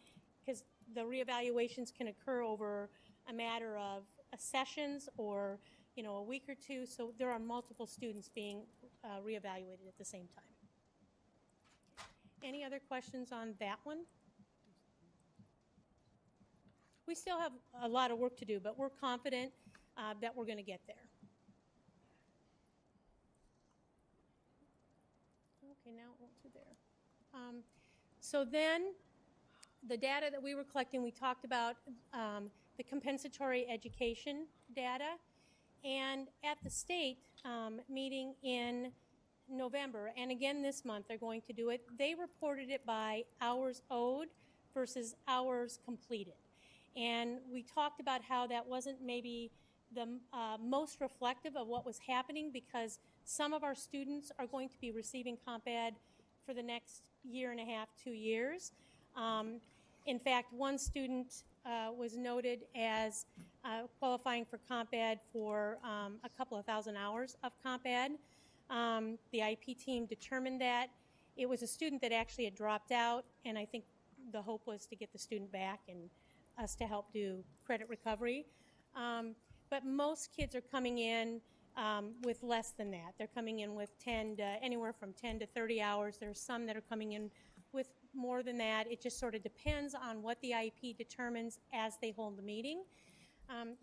because the reevaluations can occur over a matter of sessions or, you know, a week or two. So there are multiple students being reevaluated at the same time. Any other questions on that one? We still have a lot of work to do, but we're confident that we're going to get there. Okay, now it went to there. So then the data that we were collecting, we talked about the compensatory education data. And at the state meeting in November, and again this month they're going to do it, they reported it by hours owed versus hours completed. And we talked about how that wasn't maybe the most reflective of what was happening because some of our students are going to be receiving Comp Ed for the next year and a half, 2 years. In fact, one student was noted as qualifying for Comp Ed for a couple of thousand hours of Comp Ed. The IP team determined that. It was a student that actually had dropped out, and I think the hope was to get the student back and us to help do credit recovery. But most kids are coming in with less than that. They're coming in with anywhere from 10 to 30 hours. There's some that are coming in with more than that. It just sort of depends on what the IEP determines as they hold the meeting.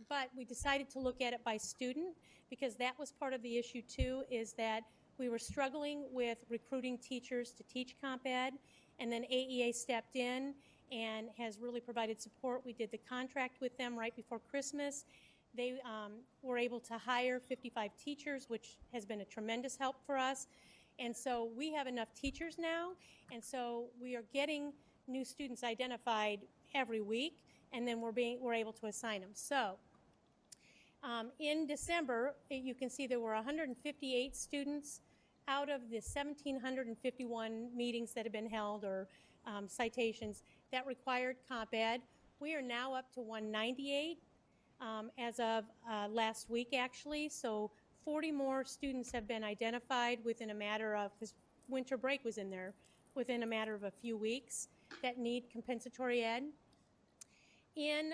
But we decided to look at it by student because that was part of the issue too, is that we were struggling with recruiting teachers to teach Comp Ed, and then AEA stepped in and has really provided support. We did the contract with them right before Christmas. They were able to hire 55 teachers, which has been a tremendous help for us. And so we have enough teachers now, and so we are getting new students identified every week, and then we're able to assign them. So in December, you can see there were 158 students out of the 1,751 meetings that have been held or citations that required Comp Ed. We are now up to 198 as of last week, actually. So 40 more students have been identified within a matter of, because winter break was in there, within a matter of a few weeks that need compensatory ed. In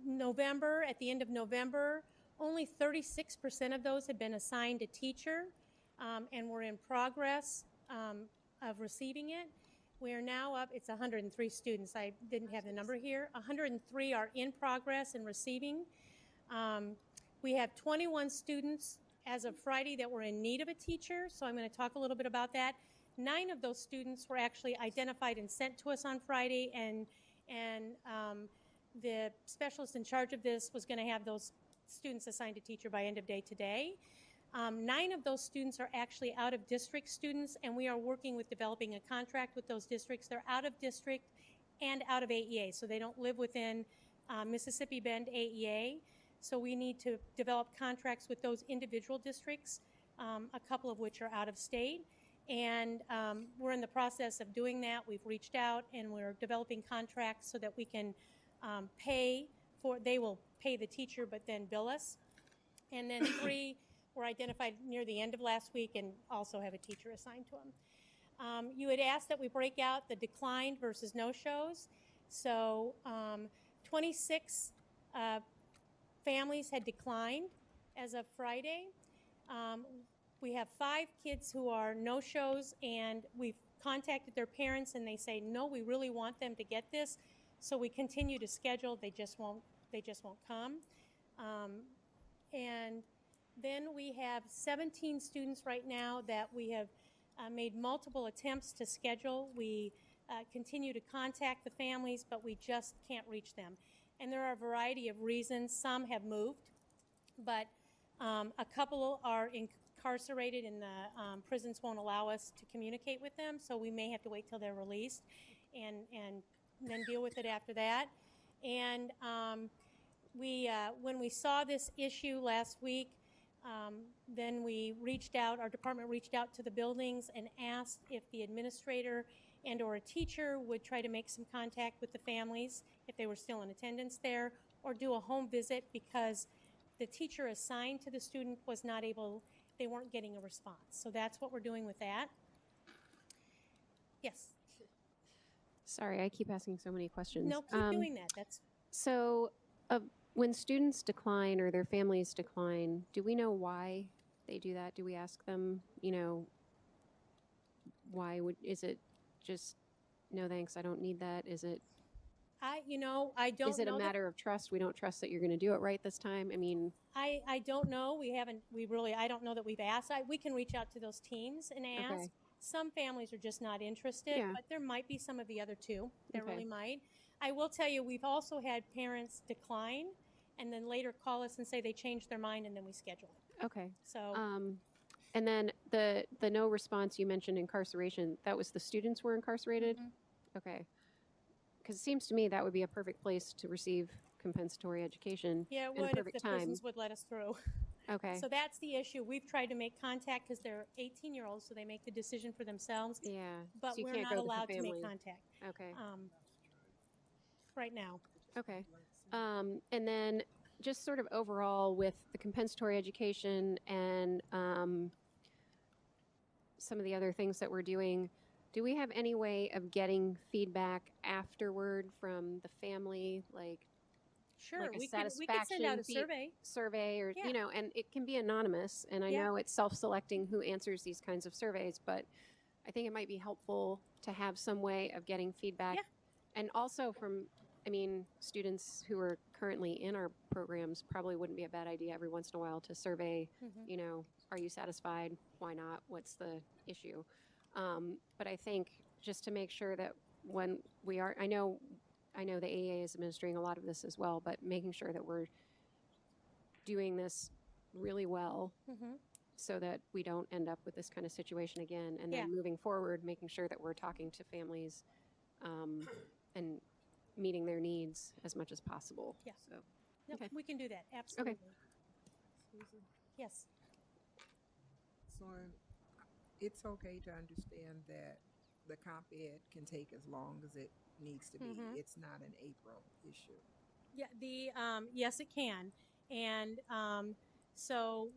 November, at the end of November, only 36% of those had been assigned a teacher and were in progress of receiving it. We are now up, it's 103 students. I didn't have the number here. 103 are in progress and receiving. We have 21 students as of Friday that were in need of a teacher, so I'm going to talk a little bit about that. 9 of those students were actually identified and sent to us on Friday, and the specialist in charge of this was going to have those students assigned a teacher by end of day today. 9 of those students are actually out-of-district students, and we are working with developing a contract with those districts. They're out-of-district and out of AEA, so they don't live within Mississippi Bend AEA. So we need to develop contracts with those individual districts, a couple of which are out of state. And we're in the process of doing that. We've reached out, and we're developing contracts so that we can they will pay the teacher, but then bill us. And then 3 were identified near the end of last week and also have a teacher assigned to them. You had asked that we break out the declined versus no-shows. So 26 families had declined as of Friday. We have 5 kids who are no-shows, and we've contacted their parents, and they say, no, we really want them to get this. So we continue to schedule. They just won't come. And then we have 17 students right now that we have made multiple attempts to schedule. We continue to contact the families, but we just can't reach them. And there are a variety of reasons. Some have moved, but a couple are incarcerated, and the prisons won't allow us to communicate with them, so we may have to wait till they're released and then deal with it after that. And when we saw this issue last week, then we reached out, our department reached out to the buildings and asked if the administrator and or a teacher would try to make some contact with the families if they were still in attendance there, or do a home visit, because the teacher assigned to the student was not able, they weren't getting a response. So that's what we're doing with that. Yes. Sorry, I keep asking so many questions. No, keep doing that. That's So, when students decline or their families decline, do we know why they do that? Do we ask them, is it just, no thanks, I don't need that? Is it, I don't know. is it a that- matter of trust? We don't trust that you're going to do it right this time? I mean, I don't know. I don't know that we've asked. We can reach out to those teams and ask. Okay. Some families are just not interested, Yeah. but there might be some of the other two. There Okay. really might. I will tell you, we've also had parents decline and then later call us and say they changed their mind, and then we schedule it. okay. So And then the no response, you mentioned incarceration, that was the students were incarcerated? Mm-hmm. Okay. Because it seems to me that would be a perfect place to receive compensatory education. yeah, it and a would if perfect the time. prisons would let us through. Okay. So that's the issue. We've tried to make contact because they're 18-year-olds, so they make the decision for themselves. Yeah. But so you we're can't not go with the allowed to make family. contact Okay. right now. Okay. And then just sort of overall with the compensatory education and some of the other things that we're doing, do we have any way of getting feedback afterward from the family, like Sure, like a we could satisfaction send out a survey. or Yeah. and it can be anonymous, and I Yeah. know it's self-selecting who answers these kinds of surveys, but I think it might be helpful to have some way of getting feedback. Yeah. And also from, students who are currently in our programs probably wouldn't be a bad idea every once in a while to survey, Mhm. are you satisfied? Why not? What's the issue? But I think just to make sure that when we are, I know the AEA is administering a lot of this as well, but making sure that we're doing this really well Mhm. so that we don't end up with this kind of situation again. And then Yeah. moving forward, making sure that we're talking to families and meeting their needs as much as possible. Yeah. So, No, okay. we can do that. Absolutely. Yes. So it's okay to understand that the comp ed can take as long as it needs to be. Mhm. It's not an April issue. Yeah, yes, it can. And so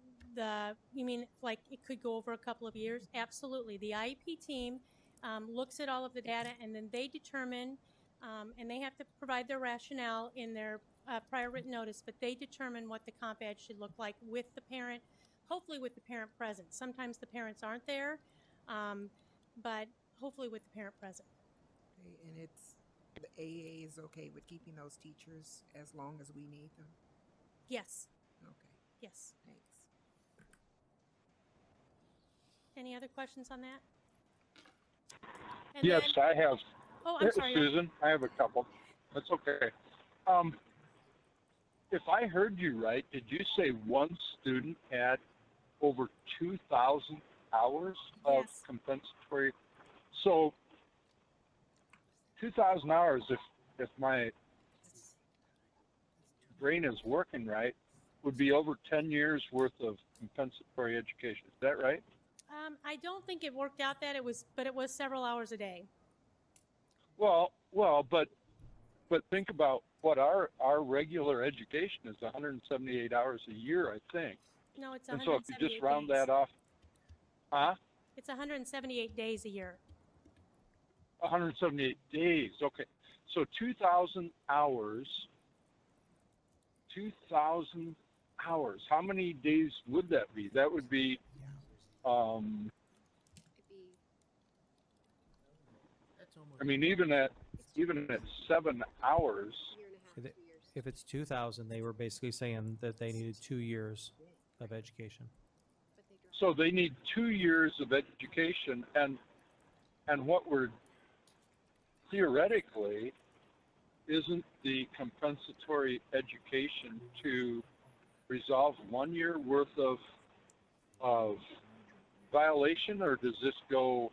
you mean like it could go over a couple of years? Absolutely. The IEP team looks at all of the data, and then they determine, and they have to provide their rationale in their prior written notice, but they determine what the comp ed should look like with the parent, hopefully with the parent present. Sometimes the parents aren't there, but hopefully with the parent present. Okay, and the AA is okay with keeping those teachers as long as we need them? Yes. Okay, Yes. thanks. Any other questions on that? And Yes, then- I have. Oh, I'm sorry. Susan, I have a couple. That's okay. If I heard you right, did you say one student had over 2,000 hours of Yes. compensatory? So 2,000 hours, if my brain is working right, would be over 10 years worth of compensatory education. Is that right? I don't think it worked out that it was several hours a day. Well, but think about what our regular education is 178 hours a year, I think. No, it's And so if you 178 just round days. that off, huh? It's 178 days a year. 178 days. Okay. So 2,000 hours. 2,000 hours. How many days would that be? That would be I mean, even at 7 hours. If it's 2,000, they were basically saying that they needed 2 years of education. So they need 2 years of education, and what we're theoretically, isn't the compensatory education to resolve 1 year worth of violation, or does this go?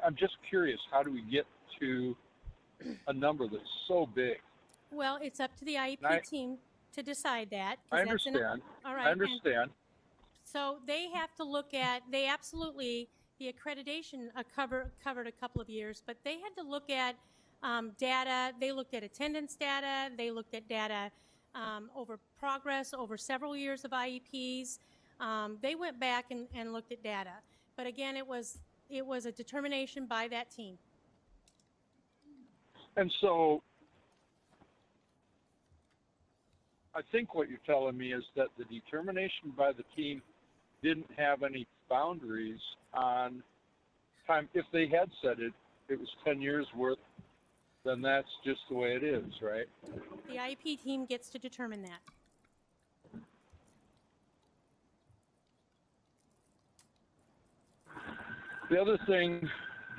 I'm just curious. How do we get to a number that's so big? Well, it's up to the IEP team to decide that. 'cause I that's understand. All right. I understand. So they have to look at, the accreditation covered a couple of years, but they had to look at data. They looked at attendance data. They looked at data over progress, over several years of IEPs. They went back and looked at data. But again, it was a determination by that team. And so I think what you're telling me is that the determination by the team didn't have any boundaries on time. If they had said it was 10 years worth, then that's just the way it is, right? The IEP team gets to determine that. The other thing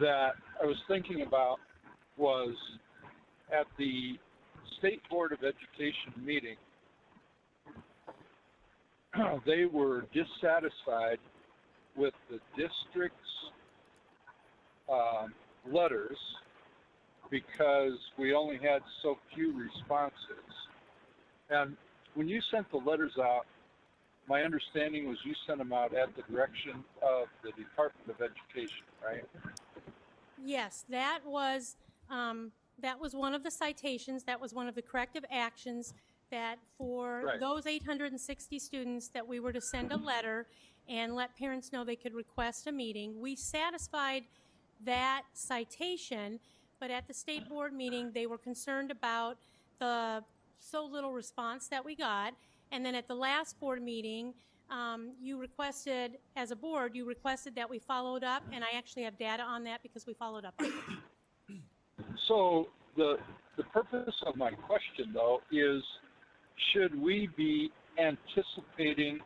that I was thinking about was at the State Board of Education meeting, they were dissatisfied with the district's letters because we only had so few responses. And when you sent the letters out, my understanding was you sent them out at the direction of the Department of Education, right? Yes, that was one of the citations. That was one of the corrective actions that for Right. those 860 students that we were to send a letter and let parents know they could request a meeting. We satisfied that citation, but at the state board meeting, they were concerned about the so little response that we got. And then at the last board meeting, you requested, as a board, you requested that we followed up, and I actually have data on that because we followed up. So the purpose of my question, though, is should we be anticipating,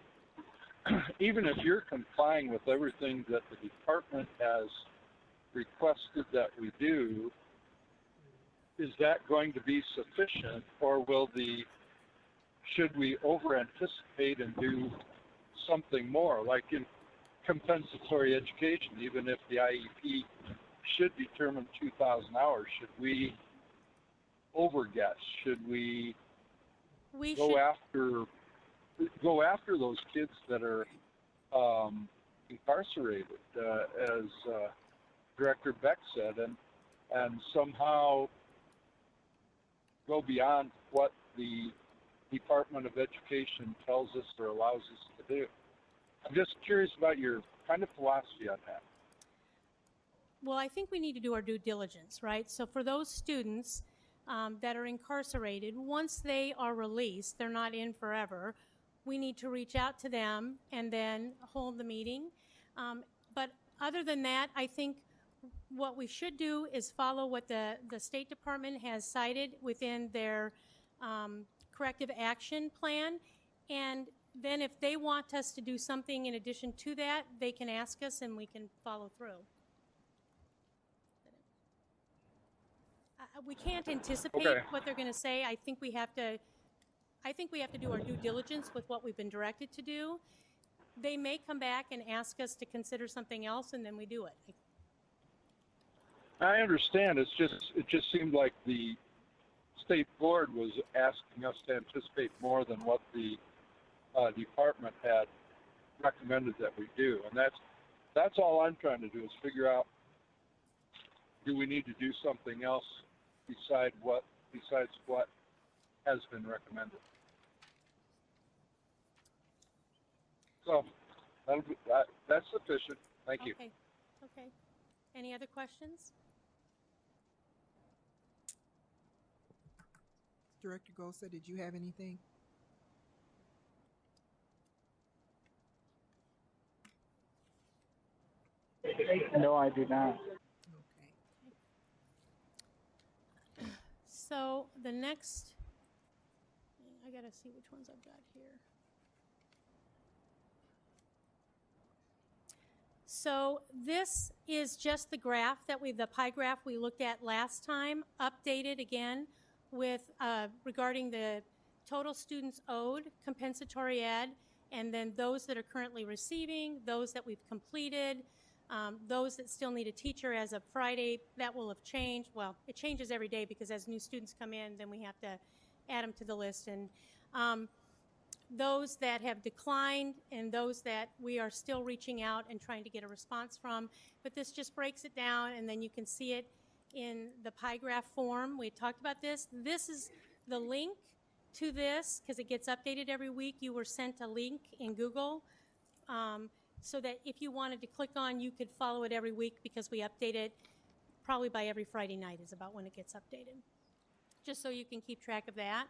even if you're complying with everything that the department has requested that we do, is that going to be sufficient, or should we over anticipate and do something more, like in compensatory education? Even if the IEP should determine 2,000 hours, should we overguess? Should we go after those kids that are incarcerated, as Director Beck said, and somehow go beyond what the Department of Education tells us or allows us to do? I'm just curious about your kind of philosophy on that. Well, I think we need to do our due diligence, right? So for those students that are incarcerated, once they are released, they're not in forever, we need to reach out to them and then hold the meeting. But other than that, I think what we should do is follow what the State Department has cited within their corrective action plan. And then if they want us to do something in addition to that, they can ask us and we can follow through. We can't anticipate what they're going to say. I think we have to do our due diligence with what we've been directed to do. They may come back and ask us to consider something else, and then we do it. I understand. It just seemed like the state board was asking us to anticipate more than what the department had recommended that we do, and that's all I'm trying to do is figure out, do we need to do something else besides what has been recommended? So that's sufficient. Thank you. Okay. Any other questions? Director Gosa, did you have anything? No, I do not. Okay. So the next, I gotta see which ones I've got here. So this is just the graph the pie graph we looked at last time, updated again with regarding the total students owed compensatory ed, and then those that are currently receiving, those that we've completed, those that still need a teacher as of Friday. That will have changed. Well, it changes every day because as new students come in, then we have to add them to the list. And those that have declined and those that we are still reaching out and trying to get a response from. But this just breaks it down, and then you can see it in the pie graph form. We talked about this. This is the link to this, because it gets updated every week, you were sent a link in Google so that if you wanted to click on, you could follow it every week because we update it probably by every Friday night is about when it gets updated. Just so you can keep track of that.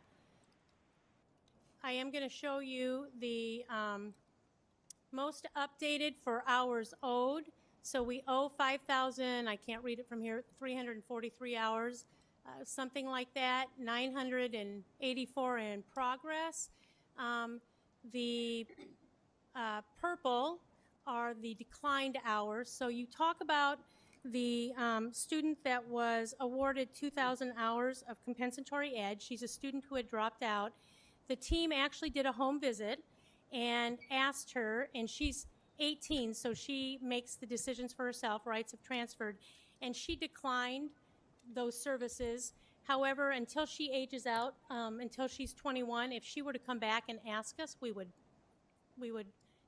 I am going to show you the most updated for hours owed. So we owe 5,000, I can't read it from here, 343 hours, something like that, 984 in progress. The purple are the declined hours. So you talk about the student that was awarded 2,000 hours of compensatory ed. She's a student who had dropped out. The team actually did a home visit and asked her, and she's 18, so she makes the decisions for herself, rights have transferred, and she declined those services. However, until she ages out, until she's 21, if she were to come back and ask us, we would,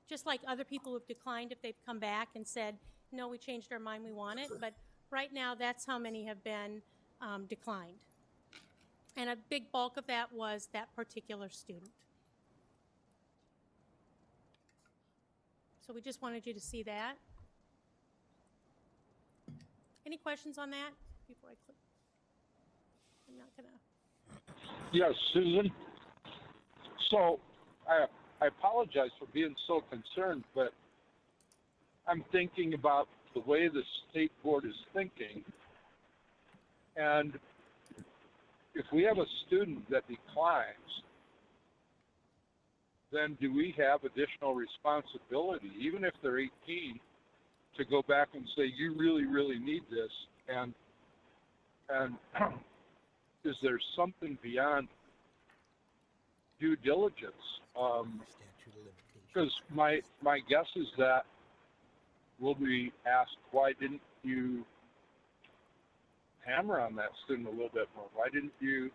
just like other people who've declined if they've come back and said, no, we changed our mind, we want it. But right now, that's how many have been declined. And a big bulk of that was that particular student. So we just wanted you to see that. Any questions on that before I click? I'm not gonna. Yes, Susan. So I apologize for being so concerned, but I'm thinking about the way the state board is thinking. And if we have a student that declines, then do we have additional responsibility, even if they're 18, to go back and say, you really, really need this? And is there something beyond due diligence? Because my guess is that we'll be asked, why didn't you hammer on that student a little bit more? Why didn't you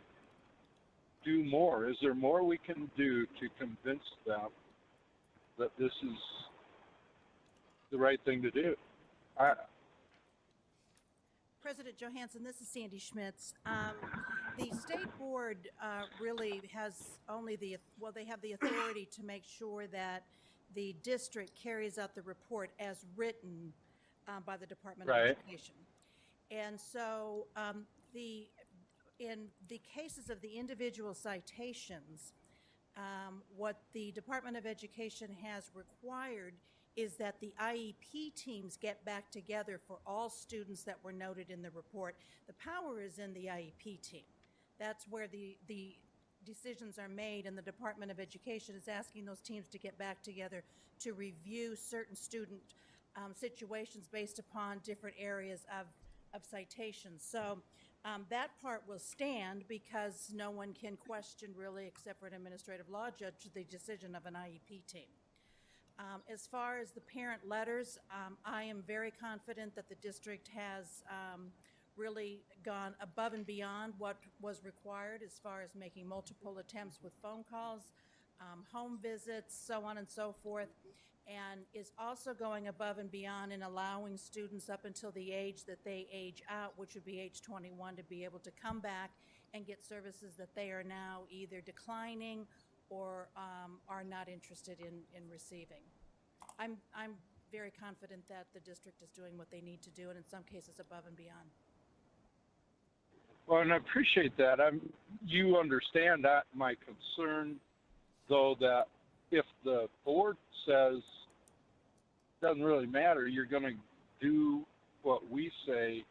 do more? Is there more we can do to convince them that this is the right thing to do? President Johansson, this is Sandy Schmitz. The state board really has only they have the authority to make sure that the district carries out the report as written by the Department of Education. And so in the cases of the individual citations, what the Department of Education has required is that the IEP teams get back together for all students that were noted in the report. The power is in the IEP team. That's where the decisions are made, and the Department of Education is asking those teams to get back together to review certain student situations based upon different areas of citations. So that part will stand because no one can question really, except for an administrative law judge, the decision of an IEP team. As far as the parent letters, I am very confident that the district has really gone above and beyond what was required as far as making multiple attempts with phone calls, home visits, so on and so forth, and is also going above and beyond in allowing students up until the age that they age out, which would be age 21, to be able to come back and get services that they are now either declining or are not interested in receiving. I'm very confident that the district is doing what they need to do, and in some cases above and beyond. Well, and I appreciate that. You understand that my concern, though, that if the board says it doesn't really matter, you're going to do what we say,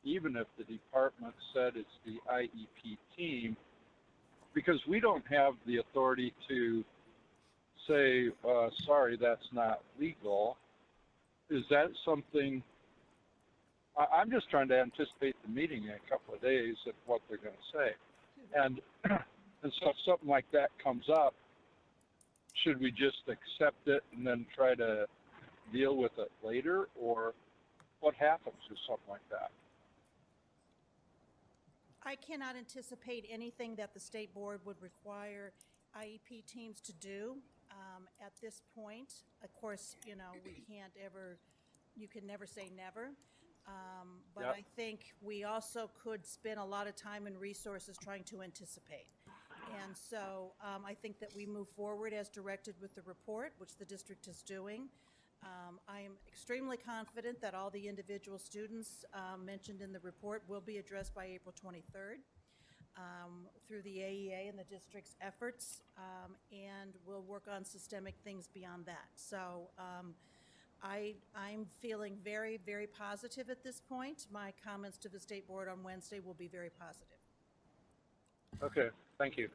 even if the department said it's the IEP team, because we don't have the authority to say, sorry, that's not legal. Is that something? I'm just trying to anticipate the meeting in a couple of days of what they're going to say. And so if something like that comes up, should we just accept it and then try to deal with it later? Or what happens with something like that? I cannot anticipate anything that the state board would require IEP teams to do at this point. Of course, you can never say never. But Yep. I think we also could spend a lot of time and resources trying to anticipate. And so I think that we move forward as directed with the report, which the district is doing. I am extremely confident that all the individual students mentioned in the report will be addressed by April 23rd through the AEA and the district's efforts, and we'll work on systemic things beyond that. So I'm feeling very, very positive at this point. My comments to the state board on Wednesday will be very positive. Okay, thank you.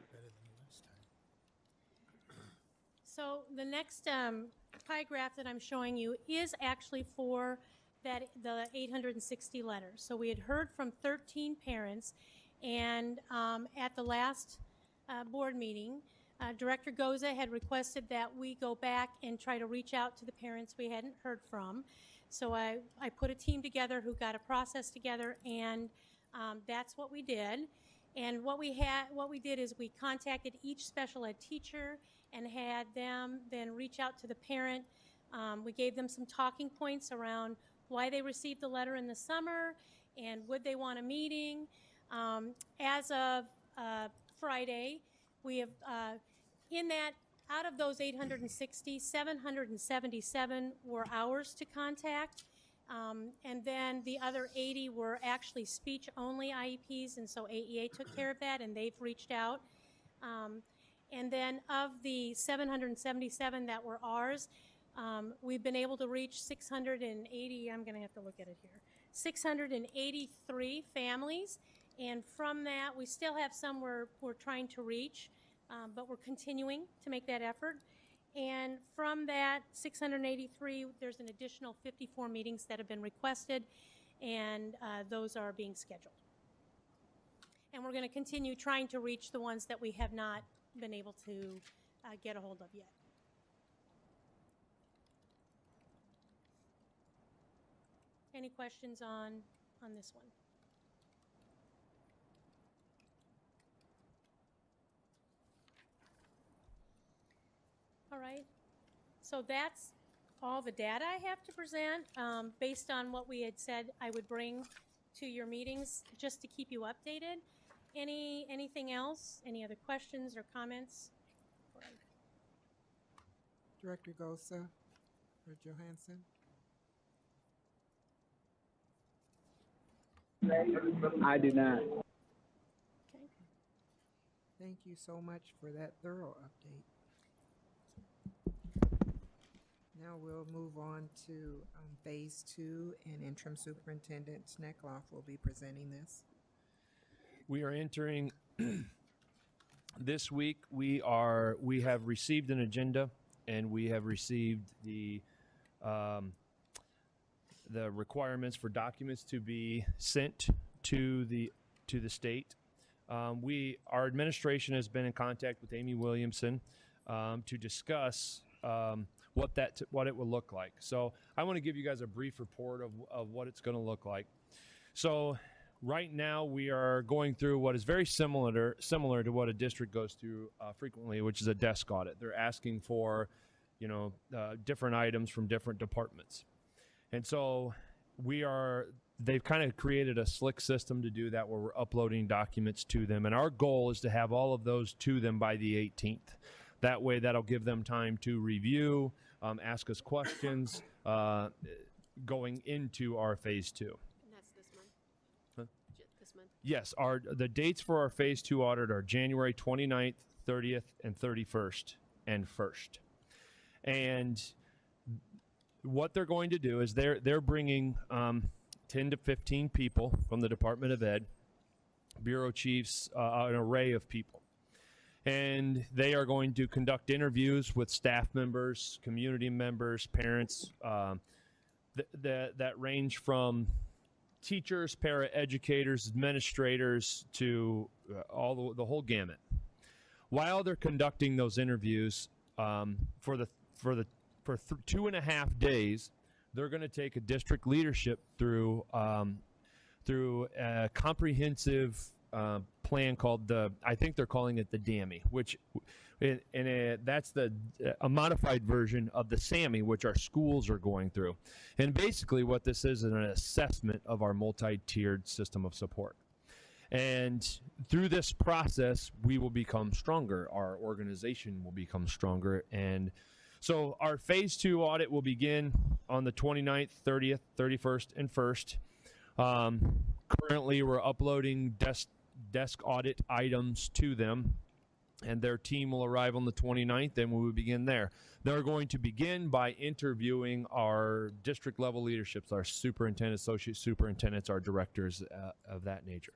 So the next pie graph that I'm showing you is actually for the 860 letters. So we had heard from 13 parents, and at the last board meeting, Director Goza had requested that we go back and try to reach out to the parents we hadn't heard from. So I put a team together who got a process together, and that's what we did. And what we did is we contacted each special ed teacher and had them then reach out to the parent. We gave them some talking points around why they received the letter in the summer and would they want a meeting. As of Friday, we have, out of those 860, 777 were ours to contact. And then the other 80 were actually speech-only IEPs, and so AEA took care of that, and they've reached out. And then of the 777 that were ours, we've been able to reach 680, I'm going to have to look at it here, 683 families. And from that, we still have some we're trying to reach, but we're continuing to make that effort. And from that 683, there's an additional 54 meetings that have been requested, and those are being scheduled. And we're going to continue trying to reach the ones that we have not been able to get a hold of yet. Any questions on this one? All right, so that's all the data I have to present based on what we had said I would bring to your meetings, just to keep you updated. Anything else? Any other questions or comments? Director Gosa or Johansson? I do not. Okay. Thank you so much for that thorough update. Now we'll move on to Phase 2, and Interim Superintendent Sneckloff will be presenting this. We are entering this week. We have received an agenda, and we have received the requirements for documents to be sent to the state. Our administration has been in contact with Amy Williamson to discuss what it will look like. So I want to give you guys a brief report of what it's going to look like. So right now we are going through what is very similar to what a district goes through frequently, which is a desk audit. They're asking for, different items from different departments. And so they've kind of created a slick system to do that, where we're uploading documents to them. And our goal is to have all of those to them by the 18th. That way, that'll give them time to review, ask us questions going into our Phase 2. And that's this month? Huh? This month? Yes, the dates for our Phase 2 audit are January 29th, 30th, and 31st, and 1st. And what they're going to do is they're bringing 10 to 15 people from the Department of Ed, bureau chiefs, an array of people. And they are going to conduct interviews with staff members, community members, parents, that range from teachers, paraeducators, administrators, to the whole gamut. While they're conducting those interviews, for 2.5 days, they're going to take a district leadership through a comprehensive plan called I think they're calling it the DAMI, which that's a modified version of the SAMI, which our schools are going through. And basically what this is an assessment of our multi-tiered system of support. And through this process, we will become stronger. Our organization will become stronger. And so our phase 2 audit will begin on the 29th, 30th, 31st, and 1st. Currently, we're uploading desk audit items to them, and their team will arrive on the 29th, and we will begin there. They're going to begin by interviewing our district level leaderships, our superintendents, associate superintendents, our directors of that nature.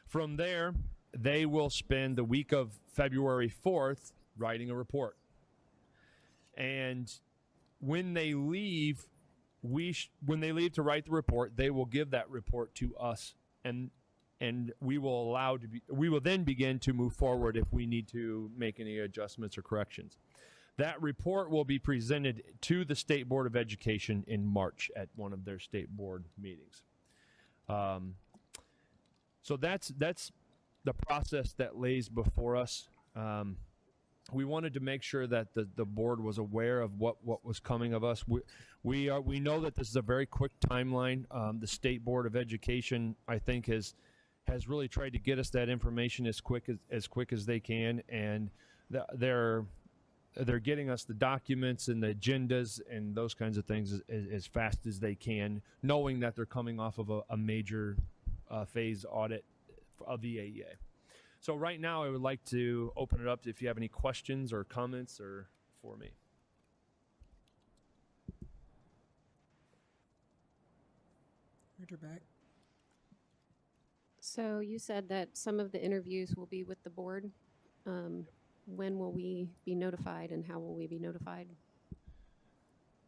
From there, they will spend the week of February 4th writing a report. And when they leave, when they leave to write the report, they will give that report to us, and we will then begin to move forward if we need to make any adjustments or corrections. That report will be presented to the State Board of Education in March at one of their state board meetings. So that's the process that lays before us. We wanted to make sure that the board was aware of what was coming of us. We know that this is a very quick timeline. The State Board of Education, I think, has really tried to get us that information as quick as they can, and they're getting us the documents and the agendas and those kinds of things as fast as they can, knowing that they're coming off of a major phase audit of the AEA. So right now, I would like to open it up if you have any questions or comments or for me. Back. So you said that some of the interviews will be with the board. When will we be notified, and how will we be notified?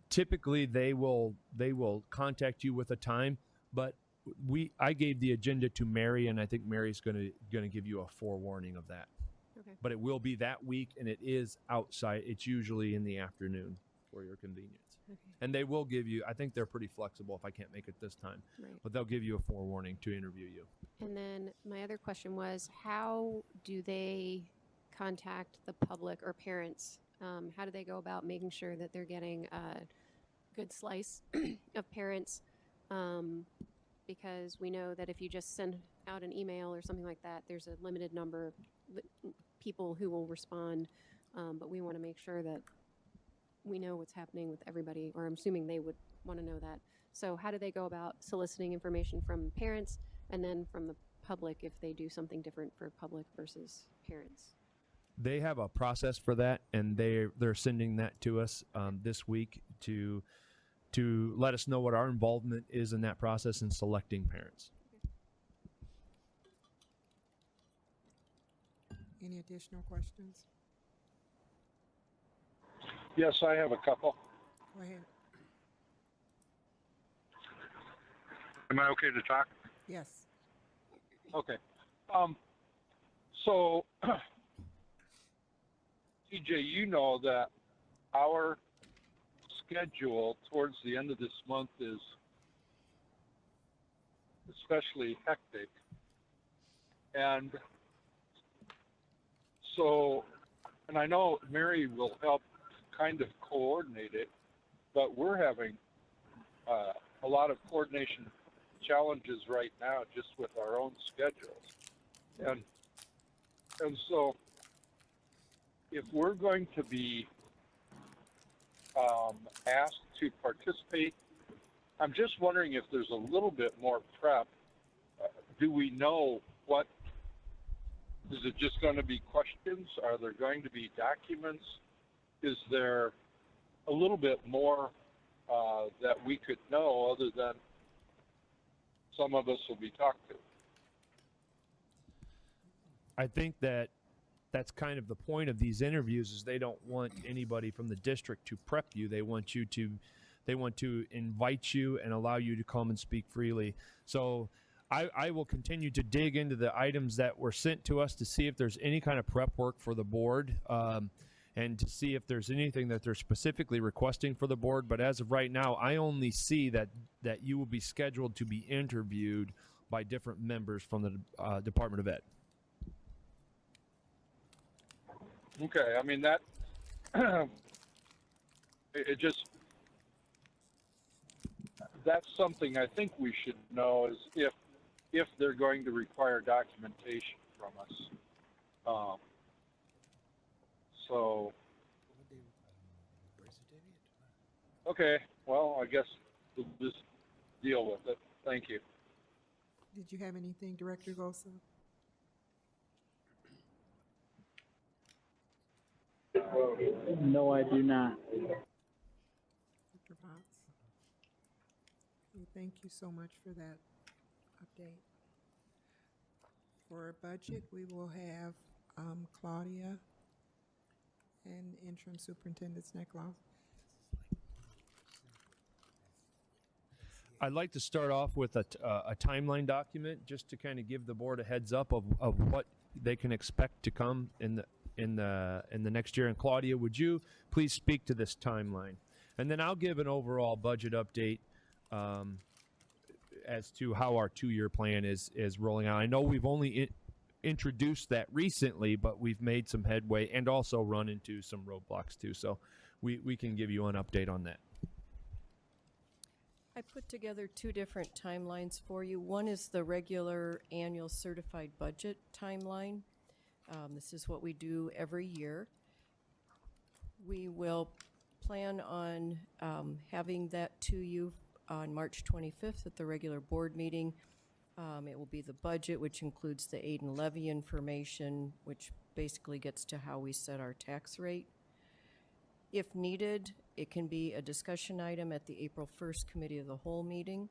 Typically, they will contact you with a time, but I gave the agenda to Mary, and I think Mary's going to give you a forewarning of that. Okay. But it will be that week, and it is outside. It's usually in the afternoon for your convenience. Okay. And they will give you, I think they're pretty flexible if I can't make it this time, Right. but they'll give you a forewarning to interview you. And then my other question was, how do they contact the public or parents? How do they go about making sure that they're getting a good slice of parents? Because we know that if you just send out an email or something like that, there's a limited number of people who will respond. But we want to make sure that we know what's happening with everybody, or I'm assuming they would want to know that. So how do they go about soliciting information from parents and then from the public if they do something different for public versus parents? They have a process for that, and they're sending that to us this week to let us know what our involvement is in that process in selecting parents. Any additional questions? Yes, I have a couple. Go ahead. Am I okay to talk? Yes. Okay. So, TJ, you know that our schedule towards the end of this month is especially hectic. And so, and I know Mary will help kind of coordinate it, but we're having a lot of coordination challenges right now just with our own schedules. And so if we're going to be asked to participate, I'm just wondering if there's a little bit more prep. Do we know what, is it just going to be questions? Are there going to be documents? Is there a little bit more that we could know other than some of us will be talked to? I think that's kind of the point of these interviews is they don't want anybody from the district to prep you. They want to invite you and allow you to come and speak freely. So I will continue to dig into the items that were sent to us to see if there's any kind of prep work for the board, and to see if there's anything that they're specifically requesting for the board. But as of right now, I only see that you will be scheduled to be interviewed by different members from the Department of Ed. Okay, I mean that it just, that's something I think we should know, is if if they're going to require documentation from us. So, okay, well, I guess we'll just deal with it. Thank you. Did you have anything, Director Gosa? No, I do not. Dr. Potts? Okay, thank you so much for that update. For budget, we will have Claudia and Interim Superintendent Sneckloff. I'd like to start off with a timeline document just to kind of give the board a heads up of what they can expect to come in the next year. And Claudia, would you please speak to this timeline? And then I'll give an overall budget update as to how our 2-year plan is rolling out. I know we've only introduced that recently, but we've made some headway and also run into some roadblocks too. So we can give you an update on that. I put together 2 different timelines for you. One is the regular annual certified budget timeline. This is what we do every year. We will plan on having that to you on March 25th at the regular board meeting. It will be the budget, which includes the aid and levy information, which basically gets to how we set our tax rate. If needed, it can be a discussion item at the April 1st Committee of the Whole meeting.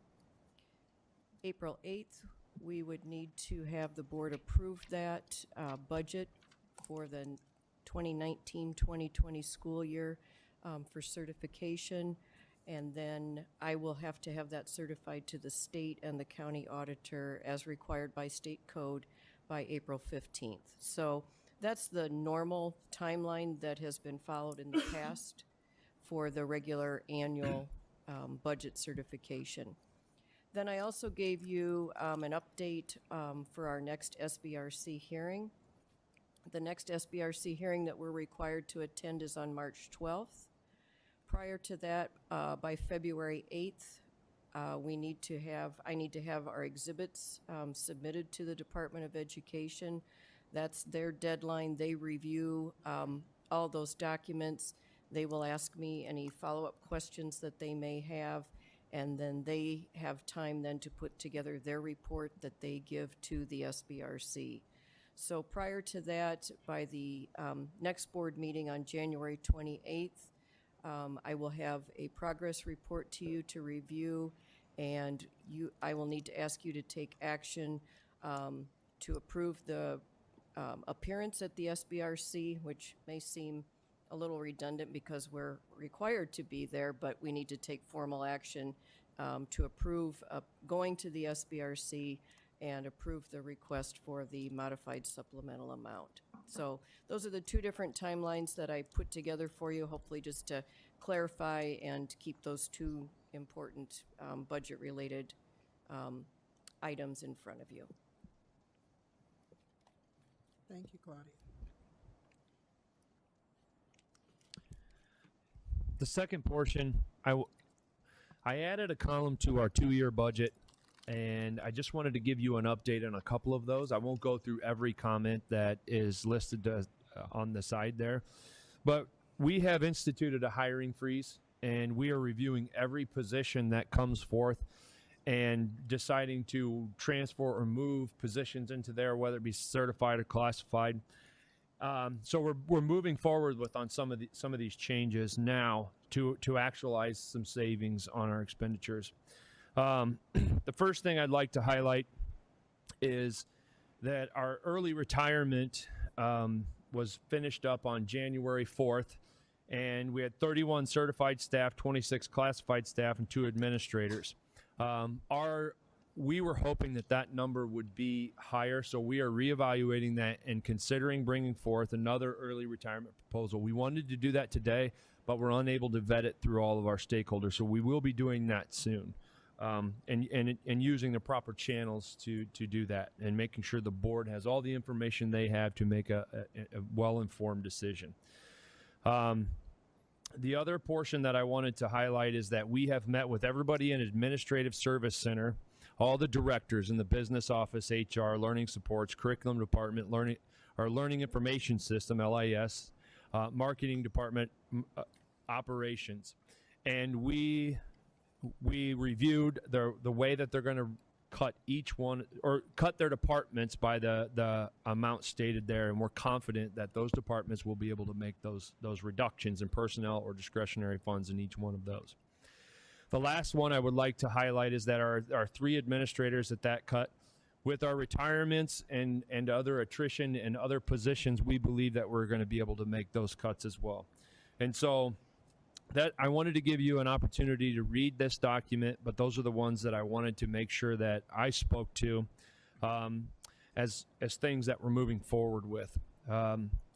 April 8th, we would need to have the board approve that budget for the 2019-2020 school year for certification. And then I will have to have that certified to the state and the county auditor as required by state code by April 15th. So that's the normal timeline that has been followed in the past for the regular annual budget certification. Then I also gave you an update for our next SBRC hearing. The next SBRC hearing that we're required to attend is on March 12th. Prior to that, by February 8th, I need to have our exhibits submitted to the Department of Education. That's their deadline. They review all those documents. They will ask me any follow-up questions that they may have, and then they have time then to put together their report that they give to the SBRC. So prior to that, by the next board meeting on January 28th, I will have a progress report to you to review, and I will need to ask you to take action to approve the appearance at the SBRC, which may seem a little redundant because we're required to be there, but we need to take formal action to approve going to the SBRC and approve the request for the modified supplemental amount. So those are the 2 different timelines that I put together for you, hopefully just to clarify and keep those 2 important budget-related items in front of you. Thank you, Claudia. The second portion, I added a column to our 2-year budget, and I just wanted to give you an update on a couple of those. I won't go through every comment that is listed on the side there, but we have instituted a hiring freeze, and we are reviewing every position that comes forth and deciding to transfer or move positions into there, whether it be certified or classified. So we're moving forward on some of these changes now to actualize some savings on our expenditures. The first thing I'd like to highlight is that our early retirement was finished up on January 4th, and we had 31 certified staff, 26 classified staff, and 2 administrators. We were hoping that number would be higher, so we are reevaluating that and considering bringing forth another early retirement proposal. We wanted to do that today, but we're unable to vet it through all of our stakeholders, so we will be doing that soon. And using the proper channels to do that and making sure the board has all the information they have to make a well-informed decision. The other portion that I wanted to highlight is that we have met with everybody in Administrative Service Center all the directors in the business office, HR, learning supports, curriculum department, learning information system, LIS, marketing department, operations. And we reviewed the way that they're going to cut each one, or cut their departments by the amount stated there, and we're confident that those departments will be able to make those reductions in personnel or discretionary funds in each one of those. The last one I would like to highlight is that our 3 administrators at that cut, with our retirements and other attrition and other positions, we believe that we're going to be able to make those cuts as well. And so that I wanted to give you an opportunity to read this document, but those are the ones that I wanted to make sure that I spoke to as things that we're moving forward with.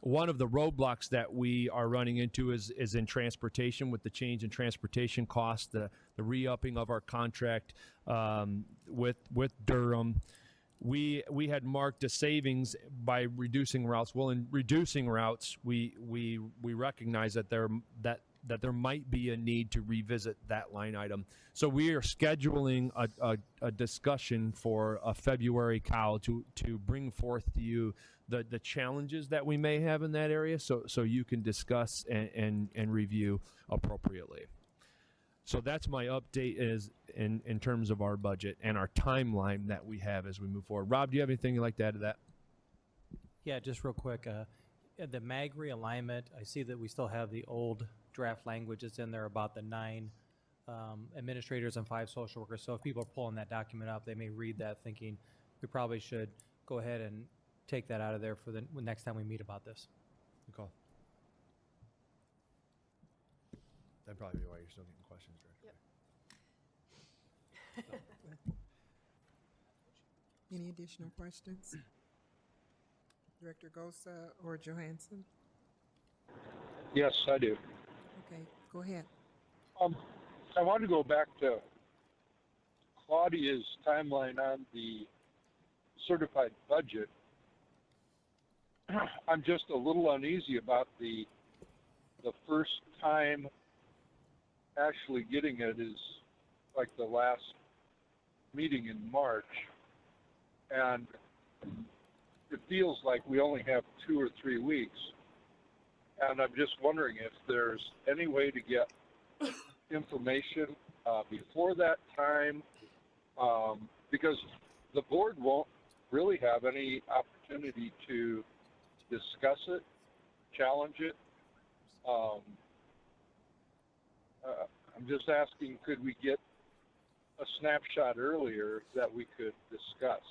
One of the roadblocks that we are running into is in transportation, with the change in transportation costs, the re-upping of our contract with Durham. We had marked a savings by reducing routes. Well, in reducing routes, we recognize that there might be a need to revisit that line item. So we are scheduling a discussion for a February COW to bring forth to you the challenges that we may have in that area, so you can discuss and review appropriately. So that's my update is in terms of our budget and our timeline that we have as we move forward. Rob, do you have anything you'd like to add to that? Yeah, just real quick. The MAG realignment, I see that we still have the old draft languages in there about the 9 administrators and 5 social workers. So if people are pulling that document up, they may read that thinking we probably should go ahead and take that out of there for the next time we meet about this. Good call. That'd probably be why you're still getting questions, Director. Yep. Any additional questions? Director Gosa or Johansson? Yes, I do. Okay, go ahead. I want to go back to Claudia's timeline on the certified budget. I'm just a little uneasy about the first time actually getting it is like the last meeting in March, and it feels like we only have 2 or 3 weeks, and I'm just wondering if there's any way to get information before that time, because the board won't really have any opportunity to discuss it, challenge it. I'm just asking, could we get a snapshot earlier that we could discuss?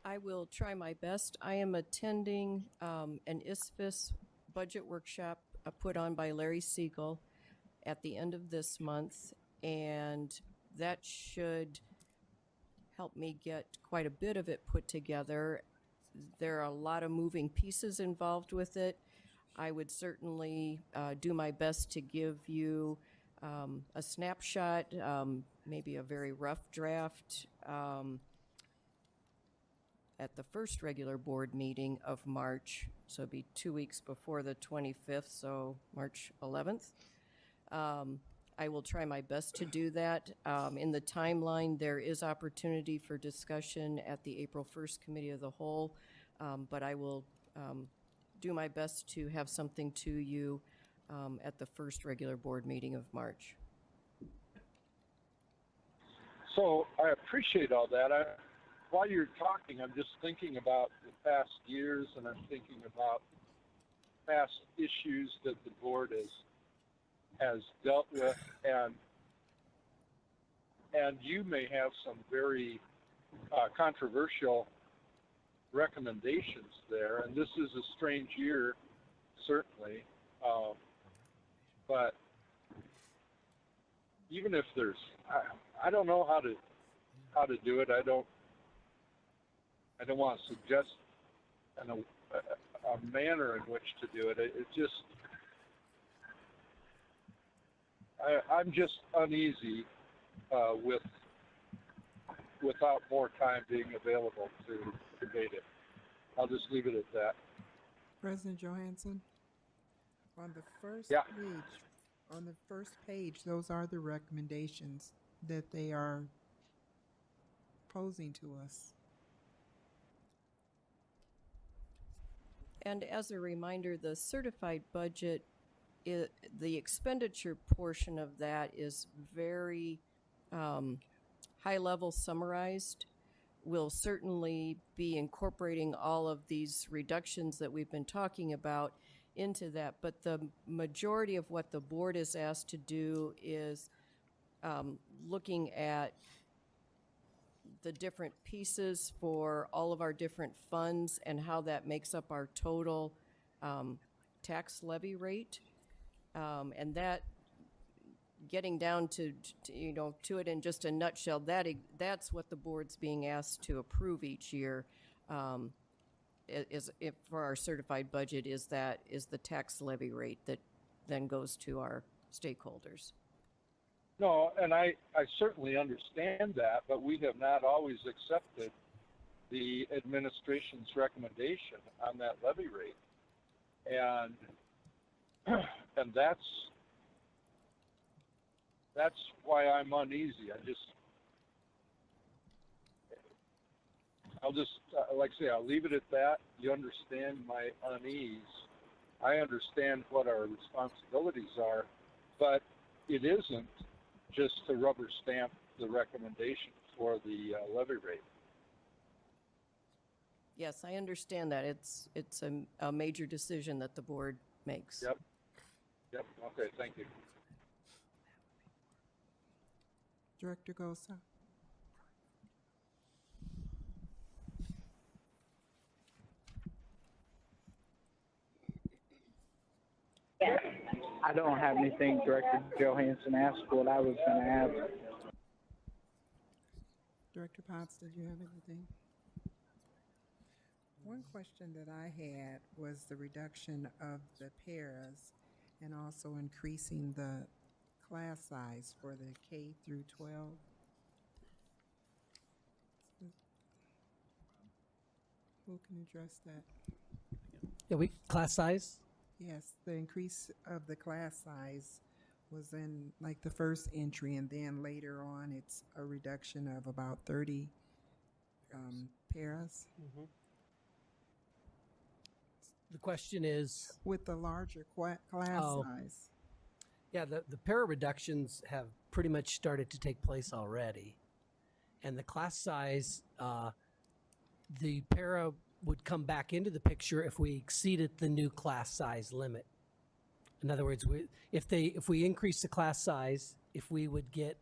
I will try my best. I am attending an ISFIS budget workshop put on by Larry Siegel at the end of this month, and that should help me get quite a bit of it put together. There are a lot of moving pieces involved with it. I would certainly do my best to give you a snapshot, maybe a very rough draft at the first regular board meeting of March, so it'd be 2 weeks before the 25th, so March 11th. I will try my best to do that. In the timeline, there is opportunity for discussion at the April 1st Committee of the Whole, but I will do my best to have something to you at the first regular board meeting of March. So I appreciate all that. While you're talking, I'm just thinking about the past years, and I'm thinking about past issues that the board has dealt with, and you may have some very controversial recommendations there, and this is a strange year, certainly, but even if there's, I don't know how to do it. I don't want to suggest a manner in which to do it. It just, I'm just uneasy without more time being available to debate it. I'll just leave it at that. President Johansson, on the first Yeah. page, those are the recommendations that they are posing to us. And as a reminder, the certified budget, the expenditure portion of that is very high-level summarized. We'll certainly be incorporating all of these reductions that we've been talking about into that, but the majority of what the board is asked to do is looking at the different pieces for all of our different funds and how that makes up our total tax levy rate. And that, getting down to it in just a nutshell, that's what the board's being asked to approve each year. If for our certified budget is the tax levy rate that then goes to our stakeholders. No, and I certainly understand that, but we have not always accepted the administration's recommendation on that levy rate. And that's why I'm uneasy. I'll just like I say, I'll leave it at that. You understand my unease. I understand what our responsibilities are, but it isn't just to rubber stamp the recommendation for the levy rate. Yes, I understand that. It's a major decision that the board makes. Yep. Okay, thank you. Director Gosa. I don't have anything Director Johansson asked what I was going to ask. Director Potts, did you have anything? One question that I had was the reduction of the paras and also increasing the class size for the K through 12. Who can address that? Yeah, class size? Yes, the increase of the class size was in like the first entry, and then later on it's a reduction of about 30 paras. Mm-hmm. The question is... With the larger class size. Yeah, the para reductions have pretty much started to take place already. And the class size, the para would come back into the picture if we exceeded the new class size limit. In other words, if we increase the class size, if we would get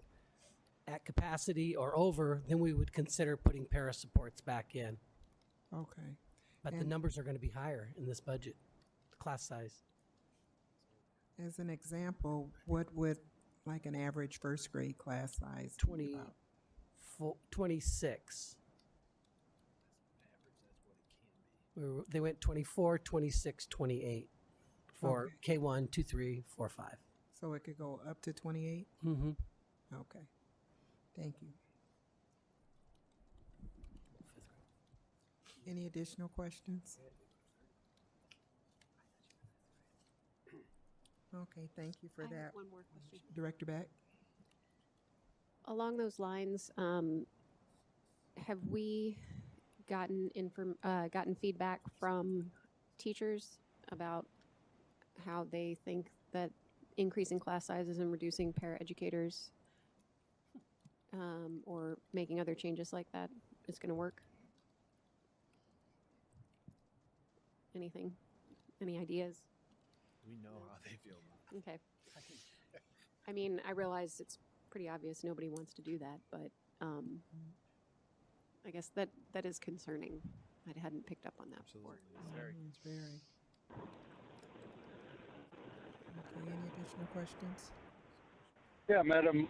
at capacity or over, then we would consider putting para supports back in. Okay. But the numbers are going to be higher in this budget, the class size. As an example, what would like an average first grade class size be about? 26. They went 24, 26, 28 for Okay. K1, 2, 3, 4, 5. So it could go up to 28? Mm-hmm. Okay. Thank you. Any additional questions? Okay, thank you for that. One more question. Director Beck? Along those lines, have we gotten feedback from teachers about how they think that increasing class sizes and reducing paraeducators or making other changes like that is going to work? Anything? Any ideas? We know how they feel about it. Okay. I mean, I realize it's pretty obvious nobody wants to do that, but I guess that is concerning. I hadn't picked up on that before. It's very. Okay, any additional questions? Yeah, Madam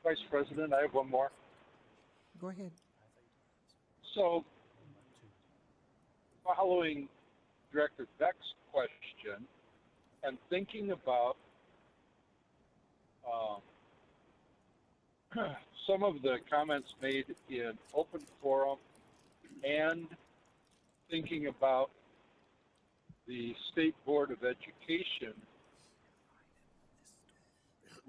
Vice President, I have one more. Go ahead. So, following Director Beck's question and thinking about some of the comments made in open forum and thinking about the State Board of Education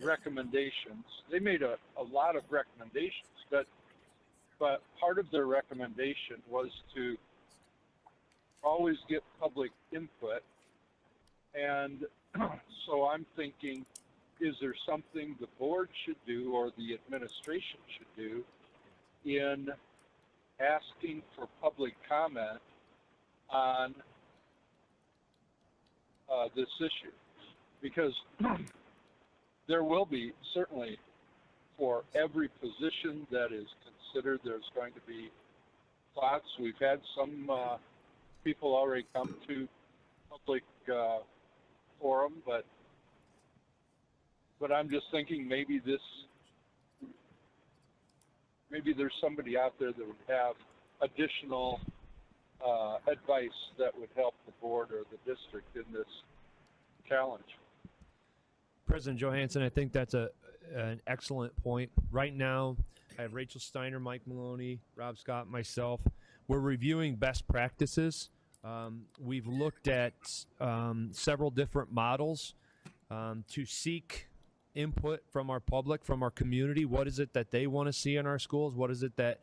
recommendations. They made a lot of recommendations, but part of their recommendation was to always get public input. And so I'm thinking, is there something the board should do or the administration should do in asking for public comment on this issue? Because there will be, certainly for every position that is considered, there's going to be thoughts. We've had some people already come to public forum, but I'm just thinking maybe there's somebody out there that would have additional advice that would help the board or the district in this challenge. President Johansson, I think that's an excellent point. Right now, I have Rachel Steiner, Mike Maloney, Rob Scott, myself. We're reviewing best practices. We've looked at several different models to seek input from our public, from our community. What is it that they want to see in our schools? What is it that,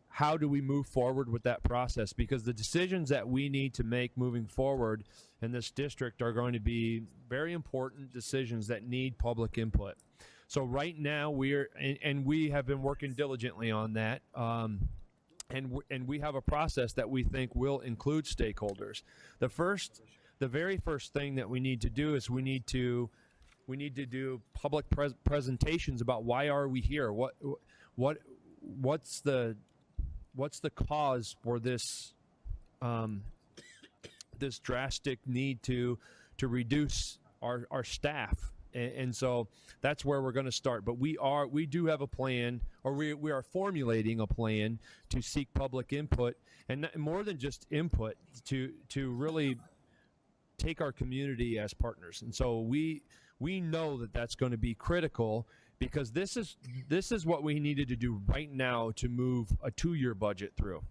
how do we move forward with that process? Because the decisions that we need to make moving forward in this district are going to be very important decisions that need public input. So right now we have been working diligently on that. And we have a process that we think will include stakeholders. The very first thing that we need to do is we need to do public presentations about why are we here? What's the cause for this this drastic need to reduce our staff? And so that's where we're going to start. But we do have a plan, or we are formulating a plan to seek public input, and more than just input, to really take our community as partners. And so we know that that's going to be critical, because this is what we needed to do right now to move a 2-year budget through.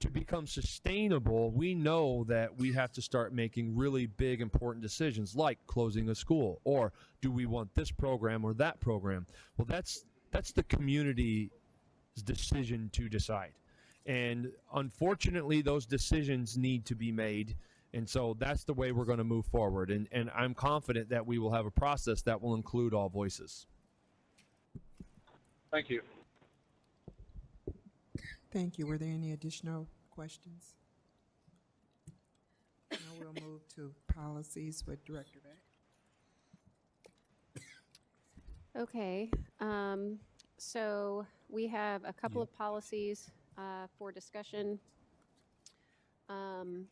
To become sustainable, we know that we have to start making really big, important decisions, like closing a school, or do we want this program or that program? Well, that's the community's decision to decide. And unfortunately, those decisions need to be made. And so that's the way we're going to move forward. And I'm confident that we will have a process that will include all voices. Thank you. Thank you. Were there any additional questions? Now we'll move to policies with Director Beck. Okay, so we have a couple of policies for discussion. The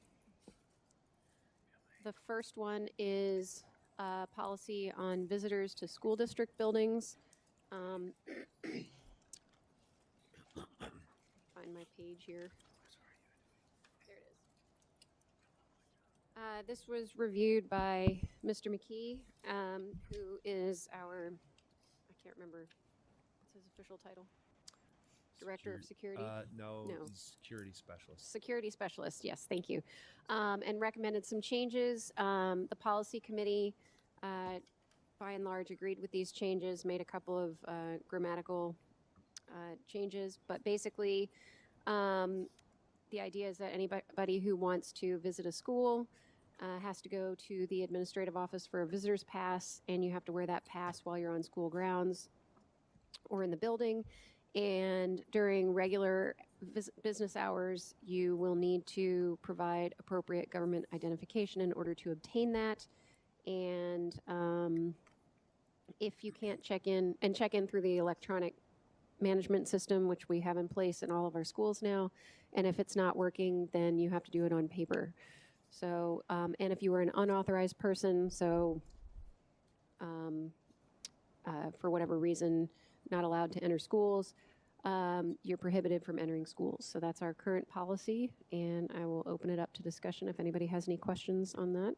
first one is policy on visitors to school district buildings. Find my page here. There it is. This was reviewed by Mr. McKee, who is our, I can't remember, what's his official title? Director of Security? No, Security Specialist. Security Specialist, yes, thank you. And recommended some changes. The policy committee, by and large, agreed with these changes, made a couple of grammatical changes, but basically the idea is that anybody who wants to visit a school has to go to the administrative office for a visitor's pass, and you have to wear that pass while you're on school grounds or in the building. And during regular business hours, you will need to provide appropriate government identification in order to obtain that. And if you can't check in through the electronic management system, which we have in place in all of our schools now, and if it's not working, then you have to do it on paper. So, and if you were an unauthorized person, so for whatever reason, not allowed to enter schools, you're prohibited from entering schools. So that's our current policy, and I will open it up to discussion if anybody has any questions on that.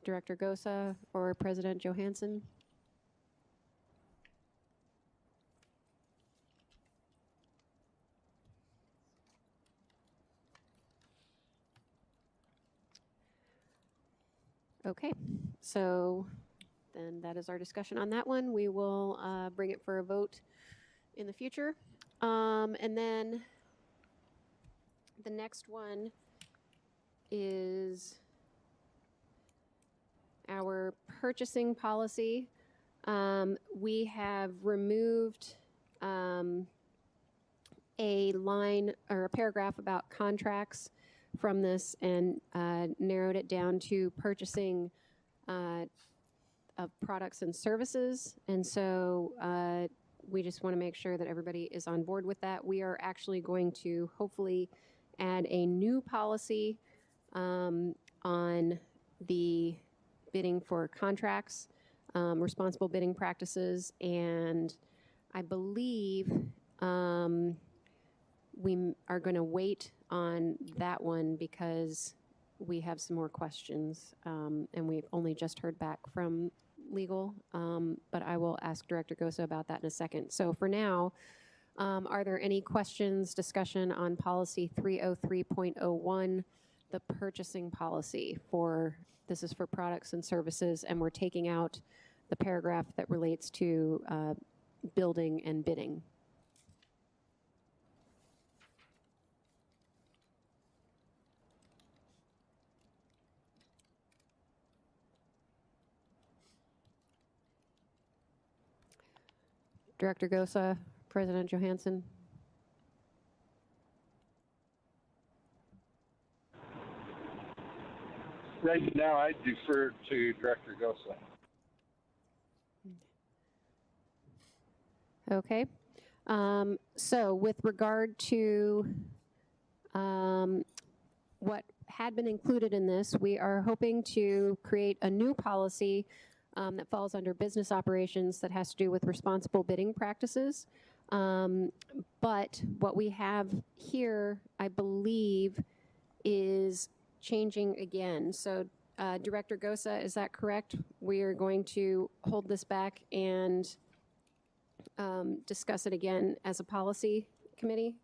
Director Gosa or President Johansson? Okay, so then that is our discussion on that one. We will bring it for a vote in the future. And then the next one is our purchasing policy. We have removed a line or a paragraph about contracts from this and narrowed it down to purchasing of products and services. And so we just want to make sure that everybody is on board with that. We are actually going to hopefully add a new policy on the bidding for contracts, responsible bidding practices, and I believe we are going to wait on that one because we have some more questions, and we've only just heard back from legal, but I will ask Director Gosa about that in a second. So for now, are there any questions, discussion on policy 303.01, the purchasing policy for, this is for products and services, and we're taking out the paragraph that relates to building and bidding. Director Gosa, President Johansson. Right now, I defer to Director Gosa. Okay. So with regard to what had been included in this, we are hoping to create a new policy that falls under business operations that has to do with responsible bidding practices. But what we have here, I believe, is changing again. So Director Gosa, is that correct? We are going to hold this back and discuss it again as a policy committee?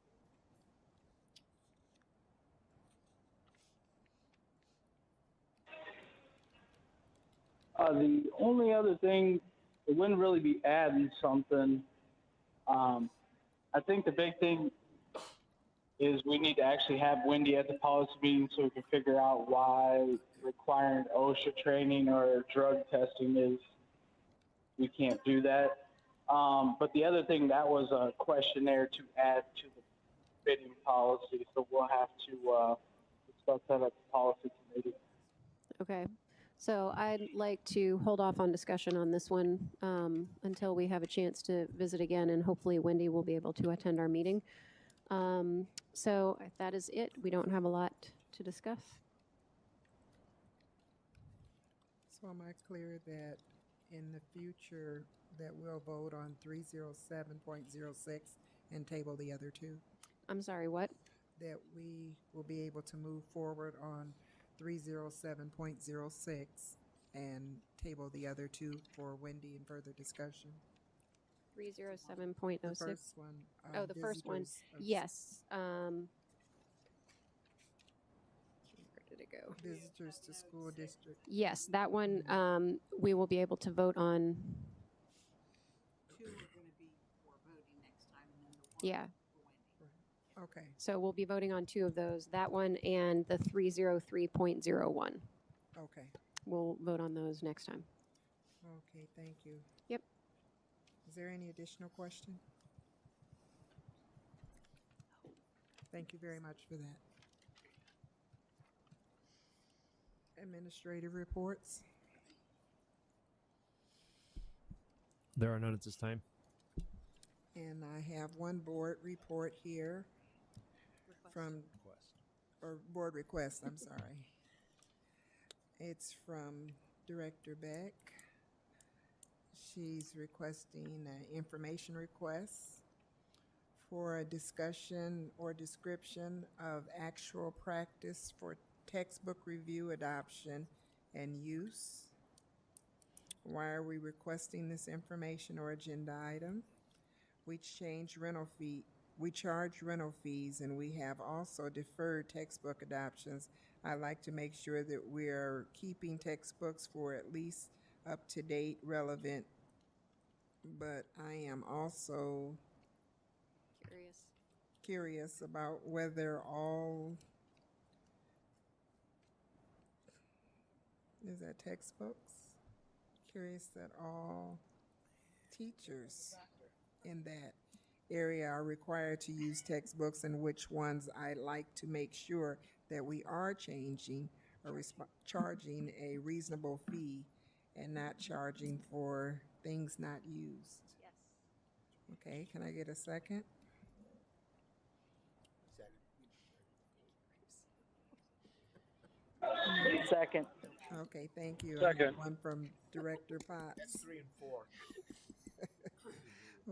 The only other thing, it wouldn't really be adding something. I think the big thing is we need to actually have Wendy at the policy meeting so we can figure out why requiring OSHA training or drug testing is, we can't do that. But the other thing, that was a questionnaire to add to the bidding policy, so we'll have to discuss that at the policy committee. Okay. So I'd like to hold off on discussion on this one until we have a chance to visit again, and hopefully Wendy will be able to attend our meeting. So if that is it, we don't have a lot to discuss. So am I clear that in the future that we'll vote on 307.06 and table the other two? I'm sorry, what? That we will be able to move forward on 307.06 and table the other two for Wendy in further discussion? 307.06. The first one. Oh, the first one. visitors of- Yes. Where did it go? Visitors to school district. Yes, that one we will be able to vote on. Two are gonna be for voting next time, and then the one Yeah. for Wendy. Okay, So we'll be voting on two of those, that one and the 303.01. okay, We'll vote on those next time. okay, thank you. Yep. Is there any additional question? Thank you very much for that. Administrative reports. There are none at this time. And I have one board report here from, or board request, I'm sorry. It's from Director Beck. She's requesting an information request for a discussion or description of actual practice for textbook review, adoption, and use. Why are we requesting this information or agenda item? We charge rental fees, and we have also deferred textbook adoptions I like to make sure that we're keeping textbooks for at least up-to-date, relevant, but I am also curious about whether all, is that textbooks? Curious that all teachers in that area are required to use textbooks, and which ones I like to make sure that we are changing or charging a reasonable fee and not charging for things not used. Yes. Okay, can I get a second? Second. Okay, thank you. Second. One from Director Potts. That's 3 and 4.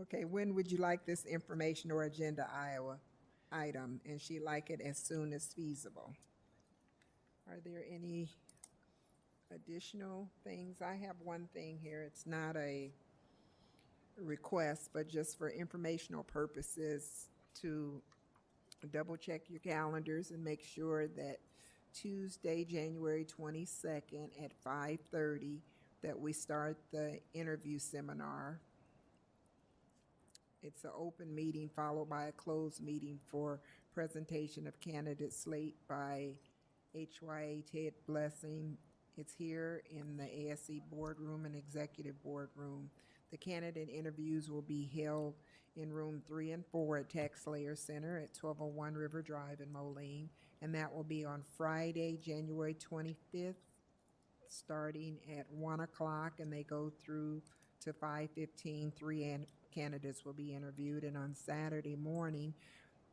Okay, when would you like this information or agenda item? And she'd like it as soon as feasible. Are there any additional things? I have one thing here. It's not a request, but just for informational purposes, to double check your calendars and make sure that Tuesday, January 22nd at 5:30, that we start the interview seminar. It's an open meeting followed by a closed meeting for presentation of candidate slate by HYA Ted Blessing. It's here in the ASC boardroom and executive boardroom. The candidate interviews will be held in room 3 and 4 at Tax Slayer Center at 1201 River Drive in Moline, and that will be on Friday, January 25th, starting at 1 o'clock, and they go through to 5:15. Candidates will be interviewed, and on Saturday morning,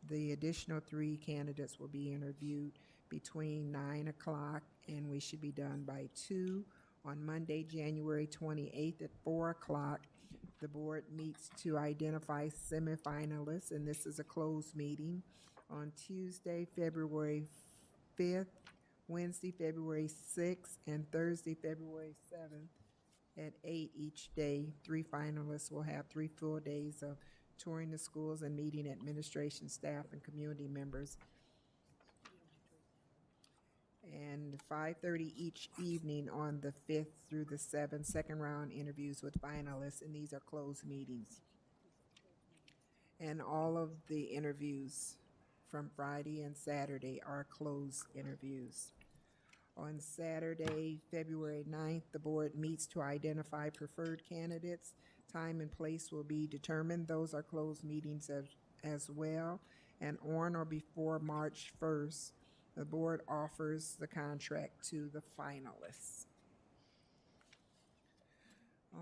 the additional 3 candidates will be interviewed between 9 o'clock, and we should be done by 2. On Monday, January 28th at 4 o'clock, the board meets to identify semifinalists, and this is a closed meeting. On Tuesday, February 5th, Wednesday, February 6th, and Thursday, February 7th at 8 each day. 3 finalists will have 3 full days of touring the schools and meeting administration staff and community members. And 5:30 each evening on the 5th through the 7th, second round interviews with finalists, and these are closed meetings. And all of the interviews from Friday and Saturday are closed interviews. On Saturday, February 9th, the board meets to identify preferred candidates. Time and place will be determined. Those are closed meetings as well. And on or before March 1st, the board offers the contract to the finalists.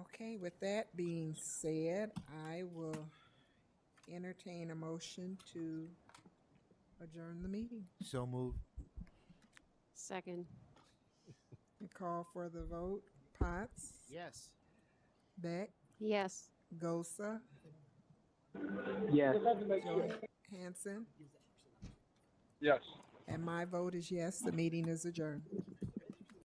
Okay, with that being said, I will entertain a motion to adjourn the meeting. So moved. Second. We call for the vote. Potts? Yes. Beck? Yes. Gosa? Yes. Hanson? Yes. And my vote is yes. The meeting is adjourned.